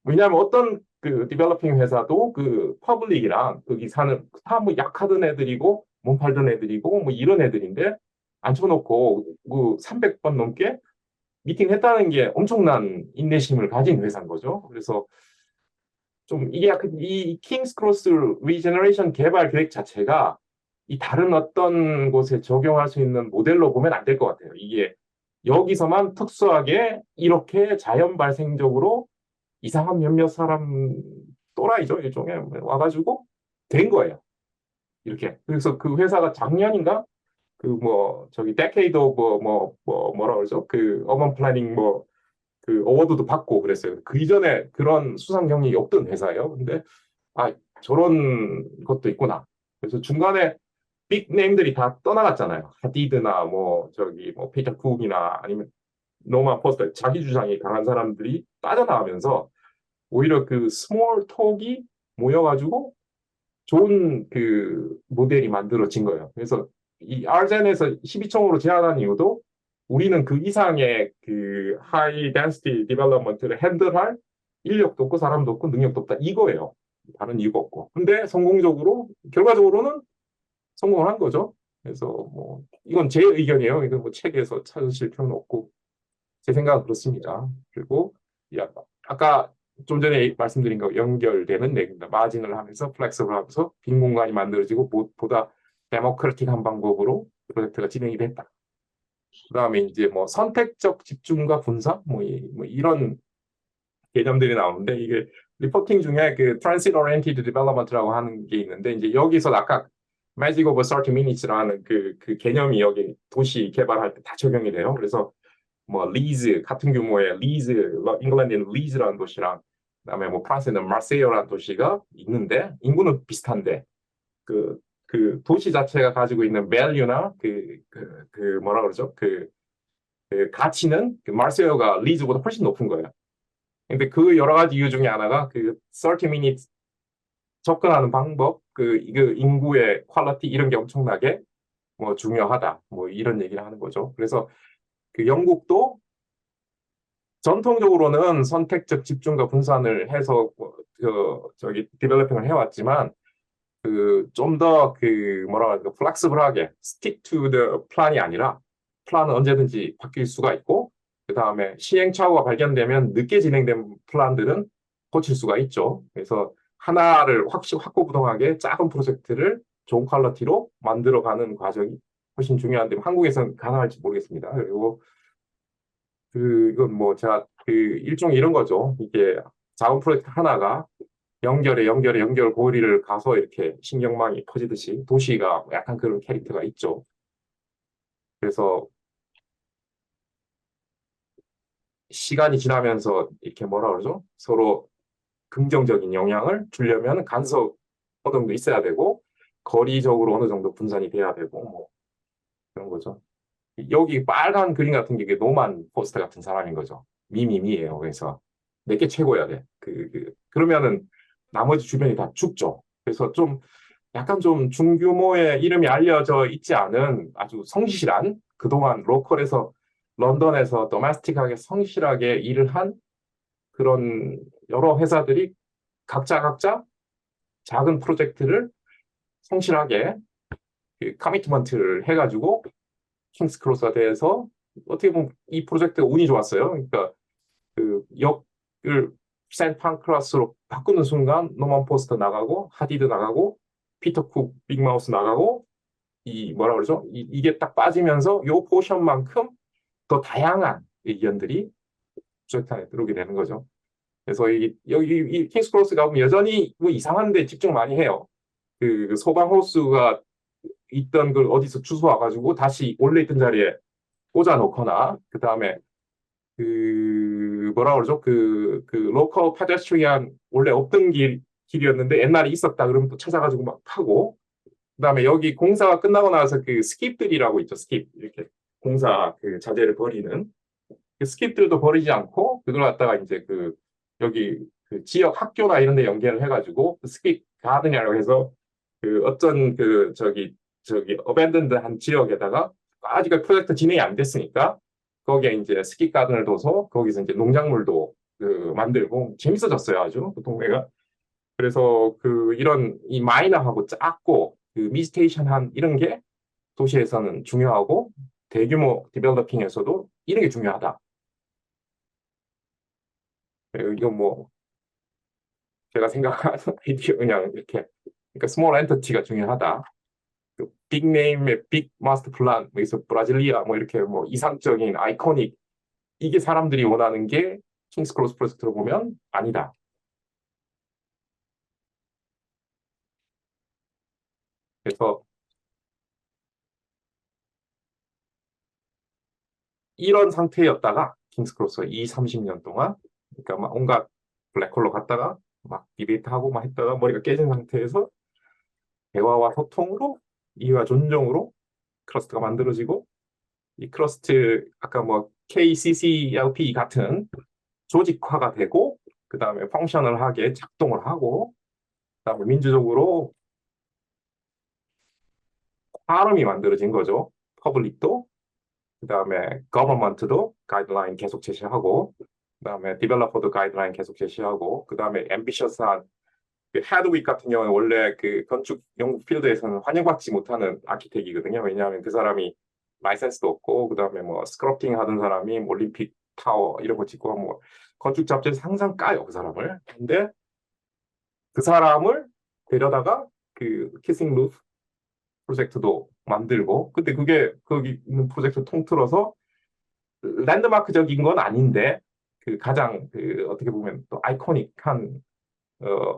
왜냐하면 어떤 그 디벨로핑 회사도 그 퍼블릭이랑 거기 사는 다 뭐 약하던 애들이고 몸 팔던 애들이고 뭐 이런 애들인데 앉혀놓고 그 300번 넘게 미팅했다는 게 엄청난 인내심을 가진 회사인 거죠. 그래서 좀 이게 약간 이 킹스 크로스 리제너레이션 개발 계획 자체가 이 다른 어떤 곳에 적용할 수 있는 모델로 보면 안 될 것 같아요. 이게 여기서만 특수하게 이렇게 자연 발생적으로 이상한 몇몇 사람 또라이죠 일종의 와가지고 된 거예요. 이렇게 그래서 그 회사가 작년인가 그 뭐 저기 데케이드 오브 뭐라 그러죠 그 어반 플래닝 뭐 그 어워드도 받고 그랬어요. 그 이전에 그런 수상 경력이 없던 회사예요. 근데 아 저런 것도 있구나. 그래서 중간에 빅 네임들이 다 떠나갔잖아요. 하디드나 뭐 저기 뭐 피터 쿡이나 아니면 노만 포스터 자기 주장이 강한 사람들이 빠져나가면서 오히려 그 스몰 톡이 모여가지고 좋은 그 모델이 만들어진 거예요. 그래서 이 RGen에서 12총으로 제안한 이유도 우리는 그 이상의 그 하이 덴시티 디벨롭먼트를 핸들할 인력도 없고 사람도 없고 능력도 없다 이거예요. 다른 이유가 없고. 근데 성공적으로 결과적으로는 성공을 한 거죠. 그래서 뭐 이건 제 의견이에요. 이건 뭐 책에서 찾으실 필요는 없고 제 생각은 그렇습니다. 그리고 아까 좀 전에 말씀드린 거 연결되는 내용입니다. 마진을 하면서 플렉서블 하면서 빈 공간이 만들어지고 보다 데모크라틱한 방법으로 프로젝트가 진행이 됐다. 그다음에 이제 뭐 선택적 집중과 분산 뭐 이런 개념들이 나오는데 이게 리포팅 중에 그 Transit Oriented Development라고 하는 게 있는데 이제 여기서 아까 Magic of 30 Minutes라는 그 개념이 여기 도시 개발할 때 다 적용이 돼요. 그래서 뭐 리즈 같은 규모의 리즈 잉글랜드에는 리즈라는 도시랑 그다음에 뭐 프랑스에는 마세요라는 도시가 있는데 인구는 비슷한데 그 도시 자체가 가지고 있는 value나 뭐라 그러죠 그 가치는 그 마세요가 리즈보다 훨씬 높은 거예요. 근데 그 여러 가지 이유 중에 하나가 그 30 minutes 접근하는 방법 그 인구의 퀄리티 이런 게 엄청나게 뭐 중요하다 뭐 이런 얘기를 하는 거죠. 그래서 그 영국도 전통적으로는 선택적 집중과 분산을 해서 저기 디벨로핑을 해왔지만 그 좀 더 그 뭐라 할까 플렉서블하게 stick to the plan이 아니라 플랜은 언제든지 바뀔 수가 있고 그 다음에 시행착오가 발견되면 늦게 진행된 플랜들은 고칠 수가 있죠. 그래서 하나를 확고부동하게 작은 프로젝트를 좋은 퀄리티로 만들어가는 과정이 훨씬 중요한데 한국에서는 가능할지 모르겠습니다. 그리고 이건 뭐 제가 그 일종의 이런 거죠. 이게 작은 프로젝트 하나가 연결 고리를 가서 이렇게 신경망이 퍼지듯이 도시가 약간 그런 캐릭터가 있죠. 그래서 시간이 지나면서 이렇게 뭐라 그러죠? 서로 긍정적인 영향을 주려면 간섭 어느 정도 있어야 되고 거리적으로 어느 정도 분산이 돼야 되고 뭐 그런 거죠. 여기 빨간 그림 같은 게 노만 포스터 같은 사람인 거죠. 미미미예요. 그래서 내게 최고야 돼. 그러면은 나머지 주변이 다 죽죠. 그래서 좀 약간 좀 중규모의 이름이 알려져 있지 않은 아주 성실한 그동안 로컬에서 런던에서 도메스틱하게 성실하게 일을 한 그런 여러 회사들이 각자 작은 프로젝트를 성실하게 커미트먼트를 해가지고 킹스 크로스가 돼서 어떻게 보면 이 프로젝트가 운이 좋았어요. 그러니까 그 역을 샌 판크라스로 바꾸는 순간 노만 포스터 나가고 하디드 나가고 피터 쿡 빅마우스 나가고 이 뭐라 그러죠? 이게 딱 빠지면서 요 포션만큼 더 다양한 의견들이 프로젝트 안에 들어오게 되는 거죠. 그래서 여기 이 킹스 크로스가 보면 여전히 뭐 이상한데 집중 많이 해요. 그 소방 호스가 있던 걸 어디서 주워 와가지고 다시 원래 있던 자리에 꽂아 놓거나 그 다음에 그 뭐라 그러죠? 그 로컬 페데스트리안 원래 없던 길이었는데 옛날에 있었다 그러면 또 찾아가지고 막 파고 그다음에 여기 공사가 끝나고 나서 그 스킵들이라고 있죠. 스킵 이렇게 공사 그 자재를 버리는 그 스킵들도 버리지 않고 그걸 갖다가 이제 그 여기 그 지역 학교나 이런 데 연계를 해가지고 스키 가든이라고 해서 그 어떤 그 저기 어밴던드 한 지역에다가 아직까지 프로젝트 진행이 안 됐으니까 거기에 이제 스키 가든을 둬서 거기서 이제 농작물도 그 만들고 재밌어졌어요. 아주 그 동네가. 그래서 그 이런 이 마이너하고 작고 그 미스테이션한 이런 게 도시에서는 중요하고 대규모 디벨로핑에서도 이런 게 중요하다. 이건 뭐 제가 생각하는 아이디어 그냥 이렇게 그러니까 스몰 엔티티가 중요하다. 그 빅네임의 빅 마스터 플랜, 그래서 브라질리아 뭐 이렇게 뭐 이상적인 아이코닉 이게 사람들이 원하는 게 킹스 크로스 프로젝트로 보면 아니다. 그래서 이런 상태였다가 킹스 크로스 30년 동안 그러니까 막 온갖 블랙홀로 갔다가 막 디베이트하고 막 했다가 머리가 깨진 상태에서 대화와 소통으로 이해와 존중으로 크러스트가 만들어지고 이 크러스트 아까 뭐 KCCLP 같은 조직화가 되고 그 다음에 펑셔널하게 작동을 하고 그 다음에 민주적으로 파름이 만들어진 거죠. 퍼블릭도 그 다음에 거버먼트도 가이드라인 계속 제시하고 그 다음에 디벨로퍼도 가이드라인 계속 제시하고 그 다음에 앰비셔스한 헤드윅 같은 경우는 원래 그 건축 연구 필드에서는 환영받지 못하는 아키텍이거든요. 왜냐하면 그 사람이 라이센스도 없고 그 다음에 뭐 스크럽팅 하던 사람이 뭐 올림픽 타워 이런 거 짓고 뭐 건축 잡지에서 항상 까요 그 사람을. 근데 그 사람을 데려다가 그 키싱 루프 프로젝트도 만들고 근데 그게 거기 있는 프로젝트 통틀어서 랜드마크적인 건 아닌데 그 가장 그 어떻게 보면 또 아이코닉한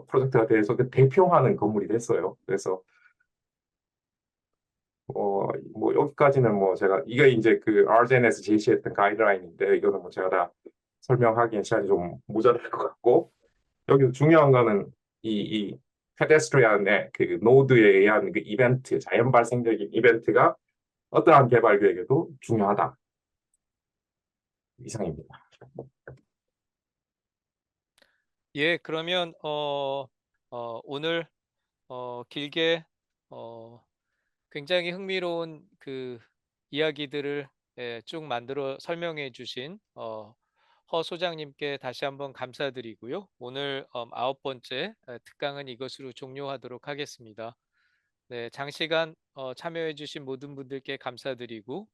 프로젝트가 돼서 그 대표하는 건물이 됐어요. 그래서 뭐 여기까지는 뭐 제가 이게 이제 그 RGN에서 제시했던 가이드라인인데 이거는 뭐 제가 다 설명하기엔 시간이 좀 모자랄 것 같고 여기서 중요한 거는 이 페데스트리안의 그 노드에 의한 그 이벤트, 자연 발생적인 이벤트가 어떠한 개발 계획에도 중요하다. 이상입니다. 예, 그러면 오늘 길게 굉장히 흥미로운 그 이야기들을 쭉 만들어 설명해 주신 허 소장님께 다시 한번 감사드리고요. 오늘 9번째 특강은 이것으로 종료하도록 하겠습니다. 네, 장시간 참여해 주신 모든 분들께 감사드리고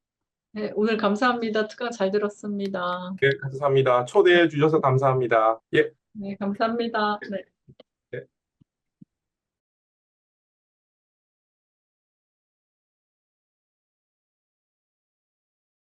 네, 오늘 감사합니다. 특강 잘 들었습니다. 네, 감사합니다. 초대해 주셔서 감사합니다. 예. 네, 감사합니다. 네.